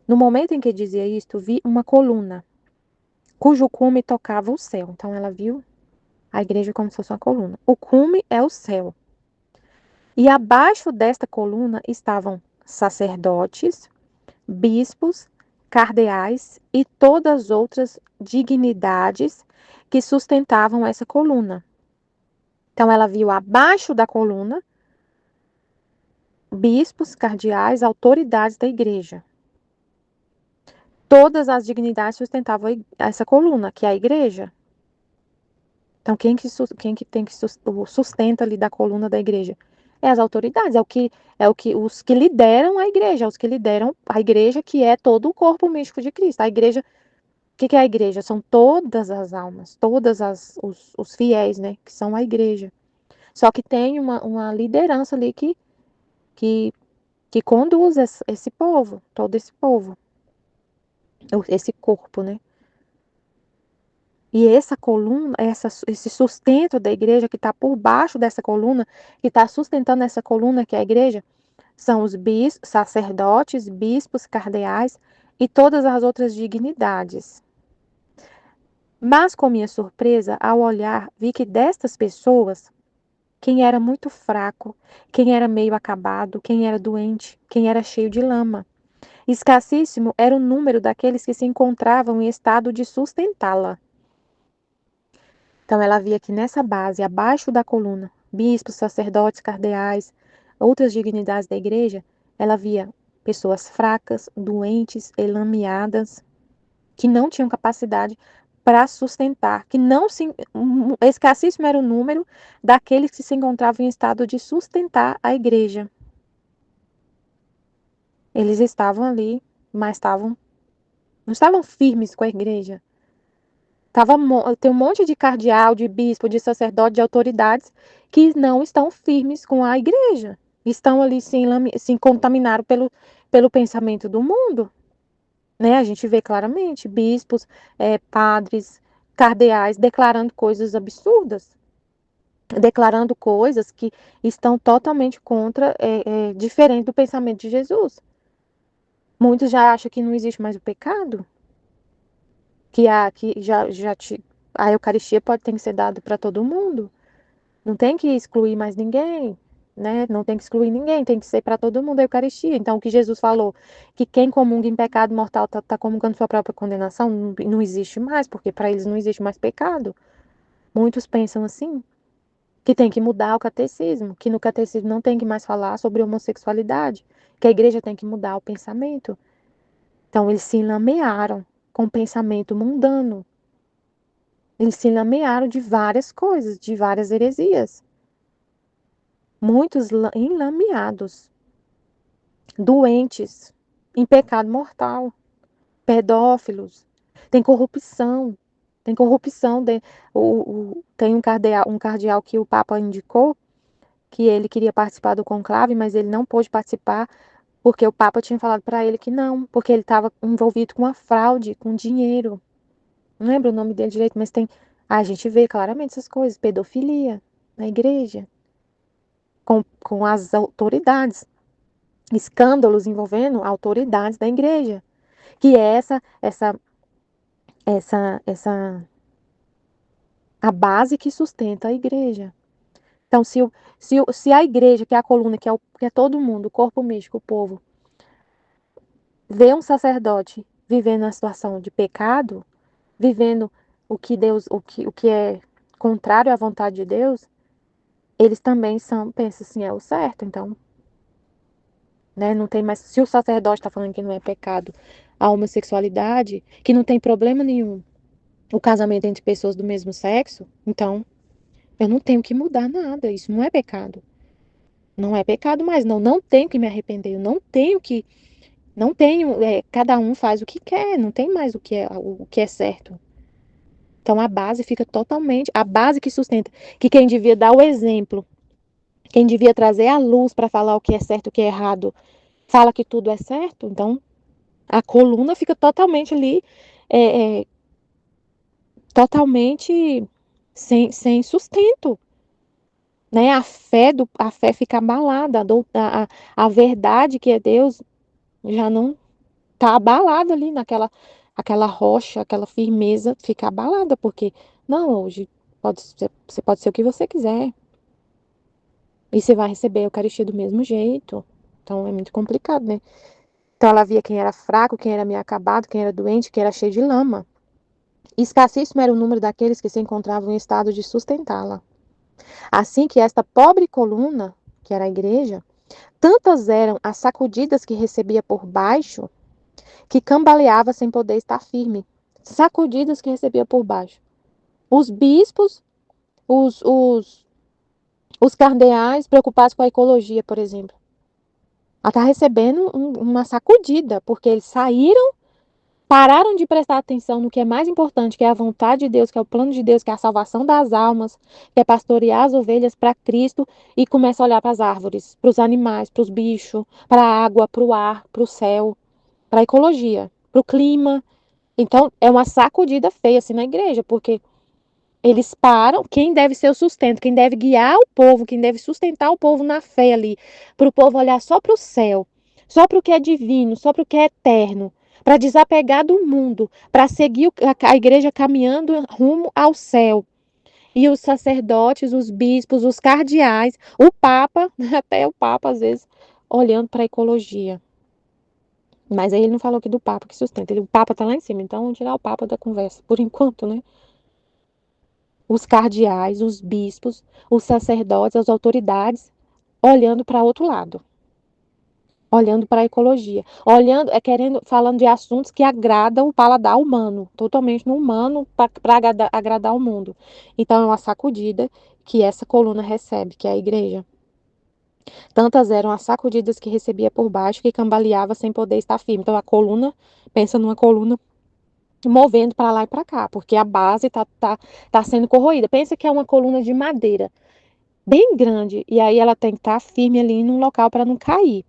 No momento em que dizia isto, vi uma coluna, cujo cume tocava o céu. Então ela viu a igreja como se fosse uma coluna. O cume é o céu. E abaixo desta coluna estavam sacerdotes, bispos, cardeais e todas as outras dignidades que sustentavam essa coluna. Então ela viu abaixo da coluna bispos, cardeais, autoridades da igreja. Todas as dignidades sustentavam essa coluna, que é a igreja. Então, quem que tem que o sustenta ali da coluna da igreja? É as autoridades, os que lideram a igreja, os que lideram a igreja, que é todo o corpo místico de Cristo. A igreja, o que é a igreja? São todas as almas, os fiéis, né, que são a igreja. Só que tem uma liderança ali que, que conduz esse povo, todo esse povo, esse corpo, né? E essa coluna, esse sustento da igreja que está por baixo dessa coluna, que está sustentando essa coluna que é a igreja, são os sacerdotes, bispos, cardeais e todas as outras dignidades. Mas, com minha surpresa, ao olhar, vi que destas pessoas, quem era muito fraco, quem era meio acabado, quem era doente, quem era cheio de lama. Escassíssimo era o número daqueles que se encontravam em estado de sustentá-la. Então, ela via que nessa base, abaixo da coluna, bispos, sacerdotes, cardeais, outras dignidades da igreja, ela via pessoas fracas, doentes, elameadas, que não tinham capacidade para sustentar, escassíssimo era o número daqueles que se encontravam em estado de sustentar a igreja. Eles estavam ali, mas não estavam firmes com a igreja. Tem um monte de cardeal, de bispo, de sacerdote, de autoridades que não estão firmes com a igreja. Estão ali se contaminaram pelo pensamento do mundo. Né? A gente vê claramente bispos, padres, cardeais declarando coisas absurdas. Declarando coisas que estão totalmente diferente do pensamento de Jesus. Muitos já acham que não existe mais o pecado. A Eucaristia tem que ser dada para todo mundo. Não tem que excluir mais ninguém, né? Não tem que excluir ninguém, tem que ser para todo mundo a Eucaristia. Então, o que Jesus falou, que quem comunga em pecado mortal está comungando sua própria condenação, não existe mais, porque para eles não existe mais pecado. Muitos pensam assim, que tem que mudar o catecismo, que no catecismo não tem que mais falar sobre homossexualidade, que a igreja tem que mudar o pensamento. Então, eles se enlamearam com o pensamento mundano. Eles se enlamearam de várias coisas, de várias heresias. Muitos enlameados, doentes, em pecado mortal, pedófilos. Tem corrupção. Tem corrupção. Tem um cardeal que o Papa indicou, que ele queria participar do conclave, mas ele não pôde participar porque o Papa tinha falado para ele que não, porque ele estava envolvido com uma fraude, com dinheiro. Não lembro o nome dele direito, mas tem. A gente vê claramente essas coisas, pedofilia na igreja, com as autoridades, escândalos envolvendo autoridades da igreja, que é essa a base que sustenta a igreja. Então, se a igreja, que é a coluna, que é todo mundo, o corpo místico, o povo, vê um sacerdote vivendo uma situação de pecado, vivendo o que é contrário à vontade de Deus, eles também pensam assim, é o certo, então, né, não tem mais, se o sacerdote está falando que não é pecado a homossexualidade, que não tem problema nenhum o casamento entre pessoas do mesmo sexo, então, eu não tenho que mudar nada, isso não é pecado. Não é pecado mais, não tenho que me arrepender, eu não tenho, cada um faz o que quer, não tem mais o que é certo. Então a base fica totalmente, a base que sustenta, que quem devia dar o exemplo, quem devia trazer a luz para falar o que é certo e o que é errado, fala que tudo é certo, então a coluna fica totalmente ali, é, é, totalmente sem sustento, né? A fé fica abalada, a verdade que é Deus já não tá abalada ali aquela rocha, aquela firmeza fica abalada, porque não, hoje você pode ser o que você quiser. E você vai receber a Eucaristia do mesmo jeito. Então é muito complicado, né? Então ela via quem era fraco, quem era meio acabado, quem era doente, quem era cheio de lama. E escassíssimo era o número daqueles que se encontravam em estado de sustentá-la. Assim que esta pobre coluna, que era a igreja, tantas eram as sacudidas que recebia por baixo, que cambaleava sem poder estar firme. Sacudidas que recebia por baixo. Os bispos, os, os, os cardeais preocupados com a ecologia, por exemplo. Ela está recebendo uma sacudida, porque eles saíram, pararam de prestar atenção no que é mais importante, que é a vontade de Deus, que é o plano de Deus, que é a salvação das almas, que é pastorear as ovelhas para Cristo, e começa a olhar para as árvores, para os animais, para os bichos, para a água, para o ar, para o céu, para a ecologia, para o clima. Então, é uma sacudida feia assim na igreja, porque eles param, quem deve ser o sustento, quem deve guiar o povo, quem deve sustentar o povo na fé ali, para o povo olhar só para o céu, só para o que é divino, só para o que é eterno, para desapegar do mundo, para seguir a igreja caminhando rumo ao céu. E os sacerdotes, os bispos, os cardeais, o Papa, até o Papa às vezes, olhando para a ecologia. Mas aí ele não falou aqui do Papa que sustenta. O Papa está lá em cima, então vamos tirar o Papa da conversa, por enquanto, né? Os cardeais, os bispos, os sacerdotes, as autoridades, olhando para outro lado, olhando para a ecologia, olhando, falando de assuntos que agradam o paladar humano, totalmente no humano, para agradar o mundo. Então é uma sacudida que essa coluna recebe, que é a igreja. Tantas eram as sacudidas que recebia por baixo que cambaleava sem poder estar firme. Então a coluna, pensa numa coluna movendo para lá e para cá, porque a base tá sendo corroída. Pensa que é uma coluna de madeira bem grande, e aí ela tem que estar firme ali num local para não cair.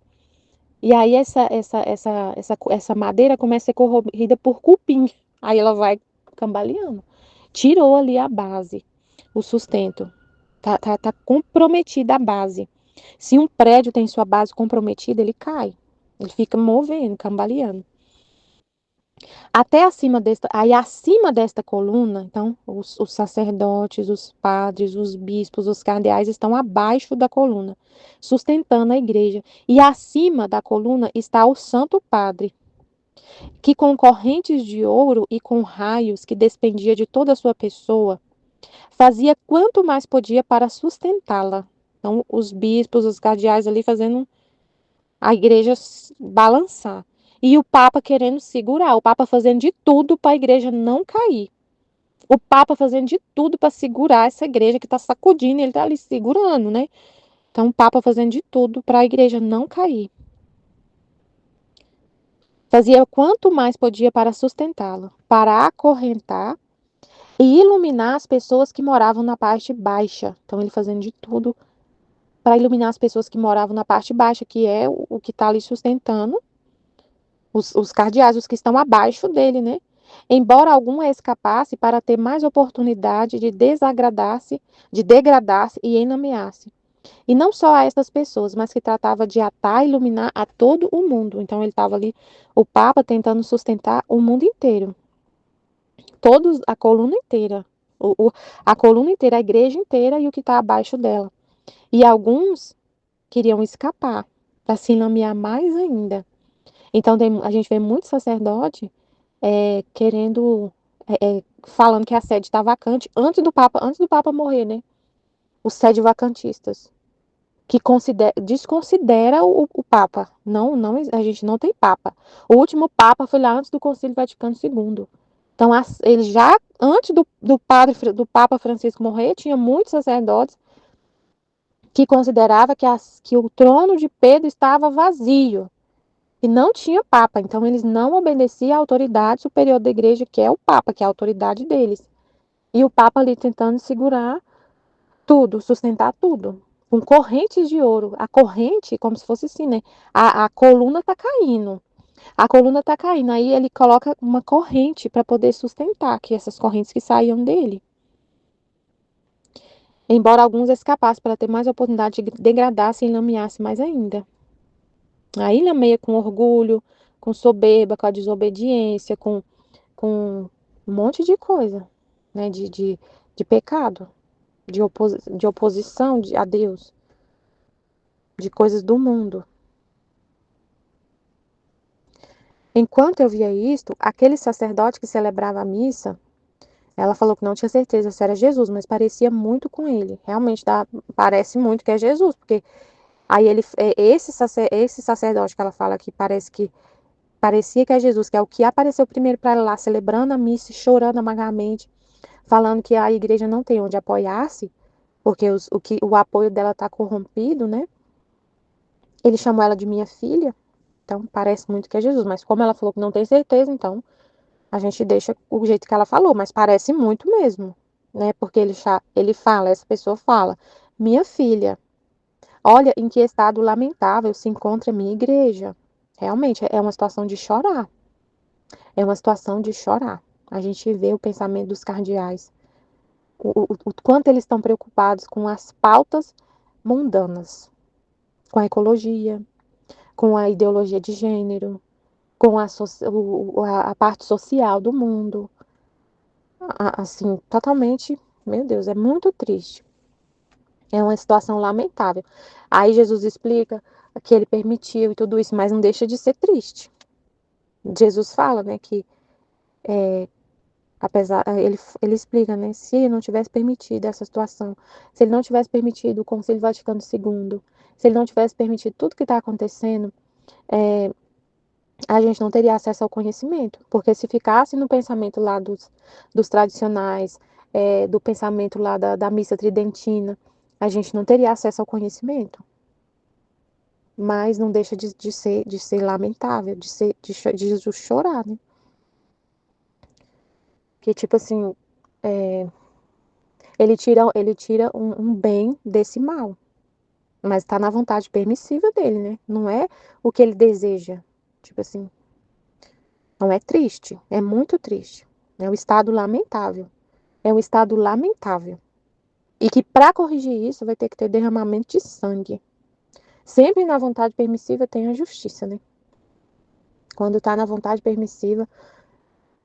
E aí essa madeira começa a ser corroída por cupim. Aí ela vai cambaleando. Tirou ali a base, o sustento. Tá comprometida a base. Se um prédio tem sua base comprometida, ele cai. Ele fica movendo, cambaleando. Aí acima desta coluna, então, os sacerdotes, os padres, os bispos, os cardeais estão abaixo da coluna, sustentando a igreja. E acima da coluna está o Santo Padre, que com correntes de ouro e com raios que despendia de toda a sua pessoa, fazia quanto mais podia para sustentá-la. Então, os bispos, os cardeais ali fazendo a igreja balançar. E o Papa querendo segurar, o Papa fazendo de tudo para a igreja não cair. O Papa fazendo de tudo para segurar essa igreja que está sacudindo, ele está ali segurando, né? Então, o Papa fazendo de tudo para a igreja não cair. Fazia quanto mais podia para sustentá-la, para acorrentar e iluminar as pessoas que moravam na parte baixa. Então, ele fazendo de tudo para iluminar as pessoas que moravam na parte baixa, que é o que está ali sustentando os cardeais, os que estão abaixo dele, né? Embora algum escapasse para ter mais oportunidade de degradar-se e enlamear-se. E não só a essas pessoas, mas que tratava de atar e iluminar a todo o mundo. Então ele estava ali, o Papa, tentando sustentar o mundo inteiro. Todos, a coluna inteira. A coluna inteira, a igreja inteira e o que está abaixo dela. E alguns queriam escapar para se enlamear mais ainda. Então a gente vê muito sacerdote querendo, falando que a sede está vacante antes do Papa morrer, né? Os sede vacantistas, que desconsidera o Papa. Não, não, a gente não tem Papa. O último Papa foi lá antes do Concílio Vaticano II. Então, ele já, antes do Papa Francisco morrer, tinha muitos sacerdotes que considerava que o trono de Pedro estava vazio e não tinha Papa. Então, eles não obedeciam à autoridade superior da igreja, que é o Papa, que é a autoridade deles. E o Papa ali tentando segurar tudo, sustentar tudo. Com correntes de ouro. A corrente, como se fosse assim, né? A coluna tá caindo. A coluna tá caindo. Aí ele coloca uma corrente para poder sustentar, que essas correntes que saíam dele. Embora alguns escapassem para ter mais oportunidade de degradar-se e enlamear-se mais ainda. Aí lameia com orgulho, com soberba, com a desobediência, com um monte de coisa, né? De pecado, de oposição a Deus, de coisas do mundo. Enquanto eu via isto, aquele sacerdote que celebrava a missa, ela falou que não tinha certeza se era Jesus, mas parecia muito com ele. Realmente parece muito que é Jesus, porque aí esse sacerdote que ela fala que parecia que é Jesus, que é o que apareceu primeiro para ela lá, celebrando a missa, chorando amargamente, falando que a igreja não tem onde apoiar-se, porque o apoio dela está corrompido, né? Ele chamou ela de minha filha, então parece muito que é Jesus, mas como ela falou que não tem certeza, então a gente deixa o jeito que ela falou, mas parece muito mesmo, né? Porque ele fala, essa pessoa fala, minha filha, olha em que estado lamentável se encontra a minha igreja. Realmente é uma situação de chorar. É uma situação de chorar. A gente vê o pensamento dos cardeais, o quanto eles estão preocupados com as pautas mundanas, com a ecologia, com a ideologia de gênero, com a parte social do mundo. Assim, totalmente, meu Deus, é muito triste. É uma situação lamentável. Aí Jesus explica que ele permitiu e tudo isso, mas não deixa de ser triste. Jesus fala, né, que apesar, ele explica, né, se ele não tivesse permitido essa situação, se ele não tivesse permitido o Concílio Vaticano II, se ele não tivesse permitido tudo que está acontecendo, a gente não teria acesso ao conhecimento, porque se ficasse no pensamento lá dos tradicionais, do pensamento lá da missa tridentina, a gente não teria acesso ao conhecimento. Mas não deixa de ser lamentável, de Jesus chorar, né? Que tipo assim, ele tira um bem desse mal, mas tá na vontade permissiva dele, né? Não é o que ele deseja. Tipo assim, não é triste, é muito triste. É um estado lamentável. É um estado lamentável. E que para corrigir isso vai ter que ter derramamento de sangue. Sempre na vontade permissiva tem a justiça, né? Quando tá na vontade permissiva,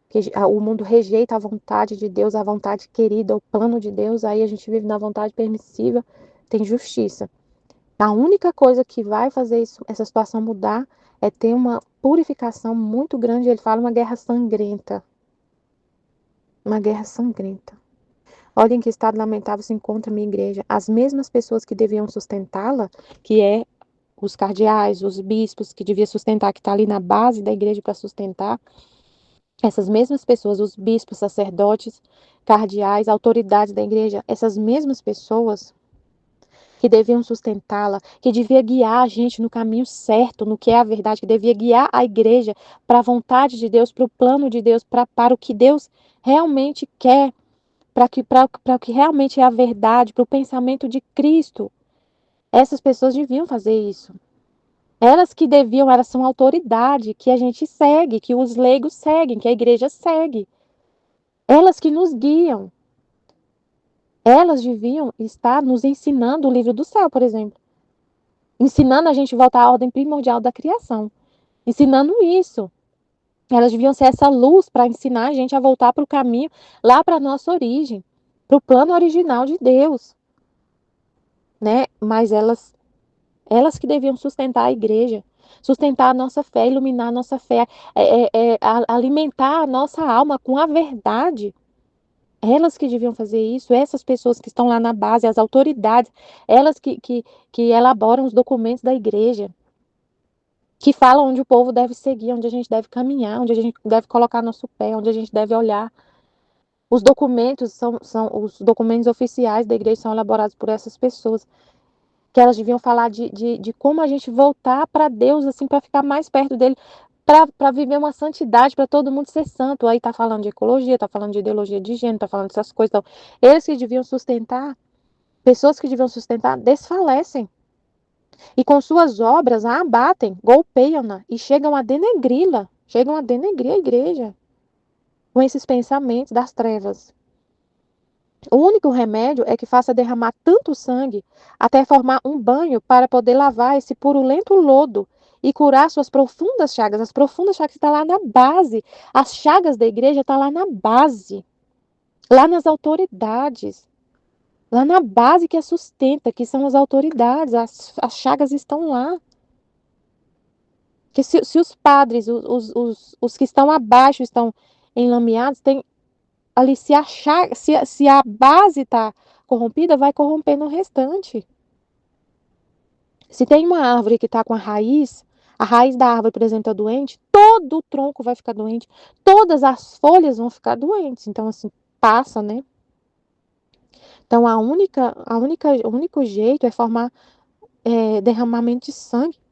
que o mundo rejeita a vontade de Deus, a vontade querida, o plano de Deus, aí a gente vive na vontade permissiva, tem justiça. A única coisa que vai fazer essa situação mudar é ter uma purificação muito grande. Ele fala uma guerra sangrenta. Uma guerra sangrenta. Olha em que estado lamentável se encontra a minha igreja. As mesmas pessoas que deviam sustentá-la, que é os cardeais, os bispos, que deviam sustentar, que está ali na base da igreja para sustentar, essas mesmas pessoas, os bispos, sacerdotes, cardeais, autoridades da igreja, essas mesmas pessoas que deviam sustentá-la, que devia guiar a gente no caminho certo, no que é a verdade, que devia guiar a igreja para a vontade de Deus, para o plano de Deus, para o que Deus realmente quer, para o que realmente é a verdade, para o pensamento de Cristo. Essas pessoas deviam fazer isso. Elas que deviam, elas são autoridade, que a gente segue, que os leigos seguem, que a igreja segue. Elas que nos guiam. Elas deviam estar nos ensinando o livro do céu, por exemplo. Ensinando a gente a voltar à ordem primordial da criação. Ensinando isso. Elas deviam ser essa luz para ensinar a gente a voltar para o caminho, lá para a nossa origem, para o plano original de Deus. Né? Mas elas que deviam sustentar a igreja, sustentar a nossa fé, iluminar a nossa fé, alimentar a nossa alma com a verdade. Elas que deviam fazer isso, essas pessoas que estão lá na base, as autoridades, elas que elaboram os documentos da igreja, que falam onde o povo deve seguir, onde a gente deve caminhar, onde a gente deve colocar nosso pé, onde a gente deve olhar. Os documentos são os documentos oficiais da igreja, são elaborados por essas pessoas, que elas deviam falar de como a gente voltar para Deus, assim, para ficar mais perto dele, para viver uma santidade, para todo mundo ser santo. Aí tá falando de ecologia, tá falando de ideologia de gênero, tá falando dessas coisas. Então, eles que deviam sustentar, pessoas que deviam sustentar, desfalecem. E com suas obras a abatem, golpeiam-na e chegam a denegri-la, chegam a denegrir a igreja com esses pensamentos das trevas. O único remédio é que faça derramar tanto sangue até formar um banho para poder lavar esse purulento lodo e curar suas profundas chagas. As profundas chagas estão lá na base. As chagas da igreja estão lá na base. Lá nas autoridades. Lá na base que a sustenta, que são as autoridades. As chagas estão lá. Que se os padres, os que estão abaixo, estão enlameados, tem ali, se a base está corrompida, vai corromper no restante. Se tem uma árvore que está com a raiz da árvore, por exemplo, está doente, todo o tronco vai ficar doente, todas as folhas vão ficar doentes. Então, assim, passa, né? Então, o único jeito é formar derramamento de sangue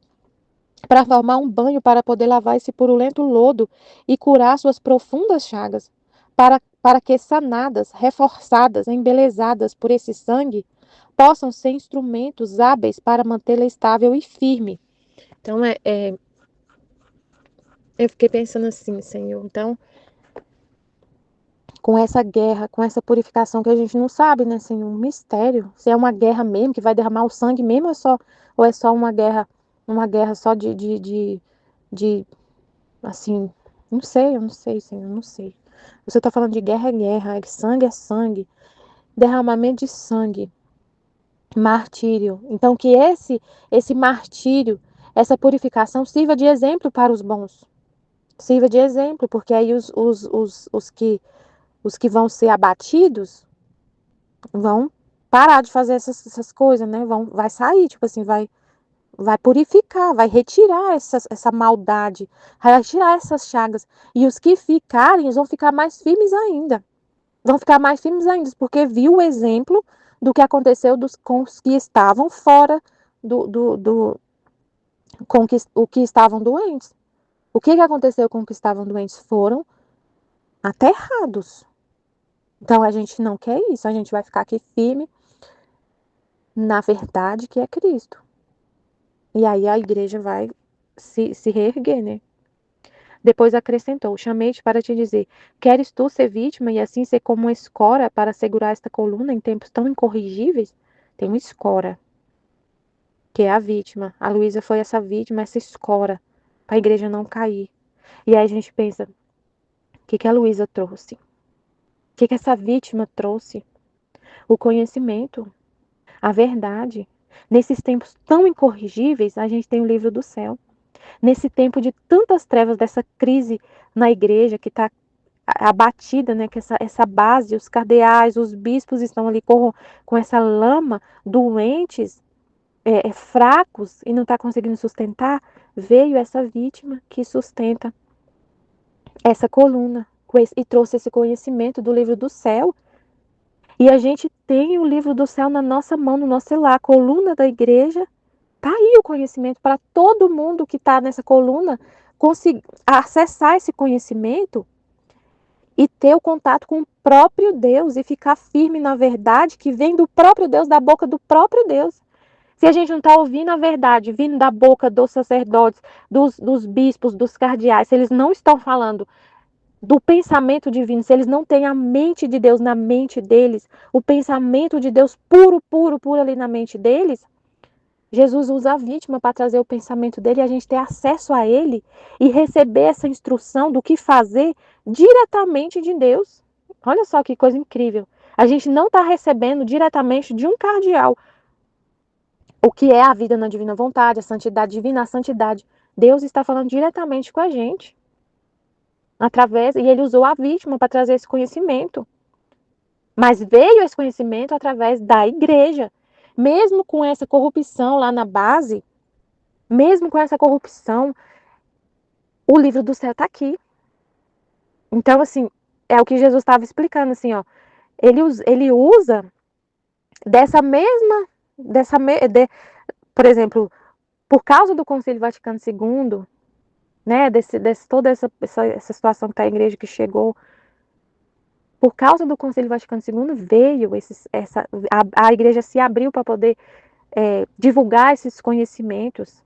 para formar um banho para poder lavar esse purulento lodo e curar suas profundas chagas, para que sanadas, reforçadas, embelezadas por esse sangue, possam ser instrumentos hábeis para mantê-la estável e firme. Então, eu fiquei pensando assim, Senhor, então, com essa guerra, com essa purificação que a gente não sabe, né, Senhor, um mistério, se é uma guerra mesmo, que vai derramar o sangue mesmo, ou é só uma guerra só de assim, não sei, eu não sei, Senhor, não sei. Você está falando de guerra é guerra, é sangue, derramamento de sangue, martírio. Então, que esse martírio, essa purificação sirva de exemplo para os bons. Sirva de exemplo, porque aí os que vão ser abatidos vão parar de fazer essas coisas, né? Vai sair, tipo assim, vai purificar, vai retirar essa maldade, vai retirar essas chagas. E os que ficarem, eles vão ficar mais firmes ainda. Vão ficar mais firmes ainda, porque viu o exemplo do que aconteceu com os que estavam fora com o que estavam doentes. O que aconteceu com os que estavam doentes? Foram aterrados. Então a gente não quer isso, a gente vai ficar aqui firme na verdade que é Cristo. E aí a igreja vai se reerguer, né? Depois acrescentou: chamei-te para te dizer: queres tu ser vítima e assim ser como uma escora para segurar esta coluna em tempos tão incorrigíveis? Tem uma escora, que é a vítima. A Luísa foi essa vítima, essa escora, para a igreja não cair. E aí a gente pensa: o que a Luísa trouxe? O que essa vítima trouxe? O conhecimento, a verdade. Nesses tempos tão incorrigíveis, a gente tem o livro do céu. Nesse tempo de tantas trevas, dessa crise na igreja que está abatida, né, que essa base, os cardeais, os bispos estão ali com essa lama, doentes, fracos e não está conseguindo sustentar, veio essa vítima que sustenta essa coluna e trouxe esse conhecimento do livro do céu. E a gente tem o livro do céu na nossa mão, no nosso celular, a coluna da igreja. Tá aí o conhecimento para todo mundo que está nessa coluna conseguir acessar esse conhecimento e ter o contato com o próprio Deus e ficar firme na verdade que vem do próprio Deus, da boca do próprio Deus. Se a gente não está ouvindo a verdade vindo da boca dos sacerdotes, dos bispos, dos cardeais, se eles não estão falando do pensamento divino, se eles não têm a mente de Deus na mente deles, o pensamento de Deus puro, puro, puro ali na mente deles, Jesus usa a vítima para trazer o pensamento dele e a gente ter acesso a ele e receber essa instrução do que fazer diretamente de Deus. Olha só que coisa incrível. A gente não está recebendo diretamente de um cardeal o que é a vida na divina vontade, a santidade divina, a santidade. Deus está falando diretamente com a gente. E ele usou a vítima para trazer esse conhecimento. Mas veio esse conhecimento através da igreja. Mesmo com essa corrupção lá na base, mesmo com essa corrupção, o livro do céu está aqui. Então, assim, é o que Jesus estava explicando, assim, ó. Ele usa por exemplo, por causa do Concílio Vaticano II, né, toda essa situação que está a igreja que chegou, por causa do Concílio Vaticano II, a igreja se abriu para poder divulgar esses conhecimentos.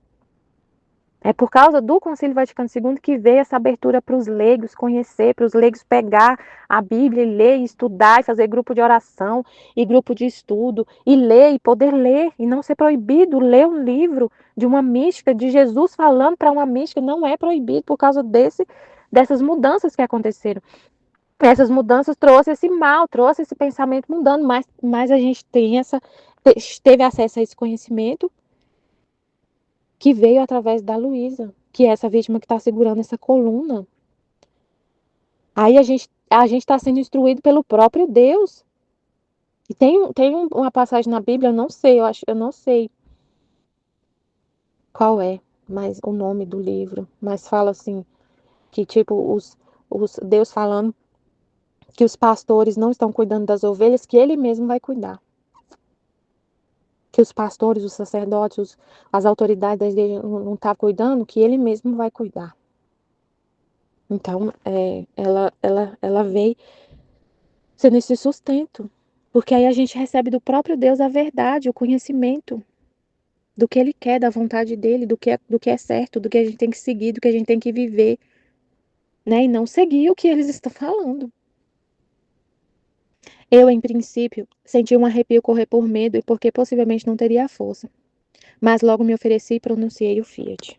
É por causa do Concílio Vaticano II que veio essa abertura para os leigos conhecer, para os leigos pegar a Bíblia e ler, e estudar, e fazer grupo de oração e grupo de estudo, e ler, e poder ler, e não ser proibido ler um livro de uma mística, de Jesus falando para uma mística, não é proibido por causa dessas mudanças que aconteceram. Essas mudanças trouxe esse mal, trouxe esse pensamento mundano, mas a gente teve acesso a esse conhecimento que veio através da Luísa, que é essa vítima que está segurando essa coluna. Aí a gente está sendo instruído pelo próprio Deus. E tem uma passagem na Bíblia, eu não sei qual é, mas o nome do livro, mas fala assim, que tipo, Deus falando que os pastores não estão cuidando das ovelhas, que ele mesmo vai cuidar. Que os pastores, os sacerdotes, as autoridades da igreja não estão cuidando, que ele mesmo vai cuidar. Então, ela veio sendo esse sustento. Porque aí a gente recebe do próprio Deus a verdade, o conhecimento do que ele quer, da vontade dele, do que é certo, do que a gente tem que seguir, do que a gente tem que viver, né? E não seguir o que eles estão falando. Eu, em princípio, senti um arrepio correr por medo e porque possivelmente não teria a força. Mas logo me ofereci e pronunciei o Fiat.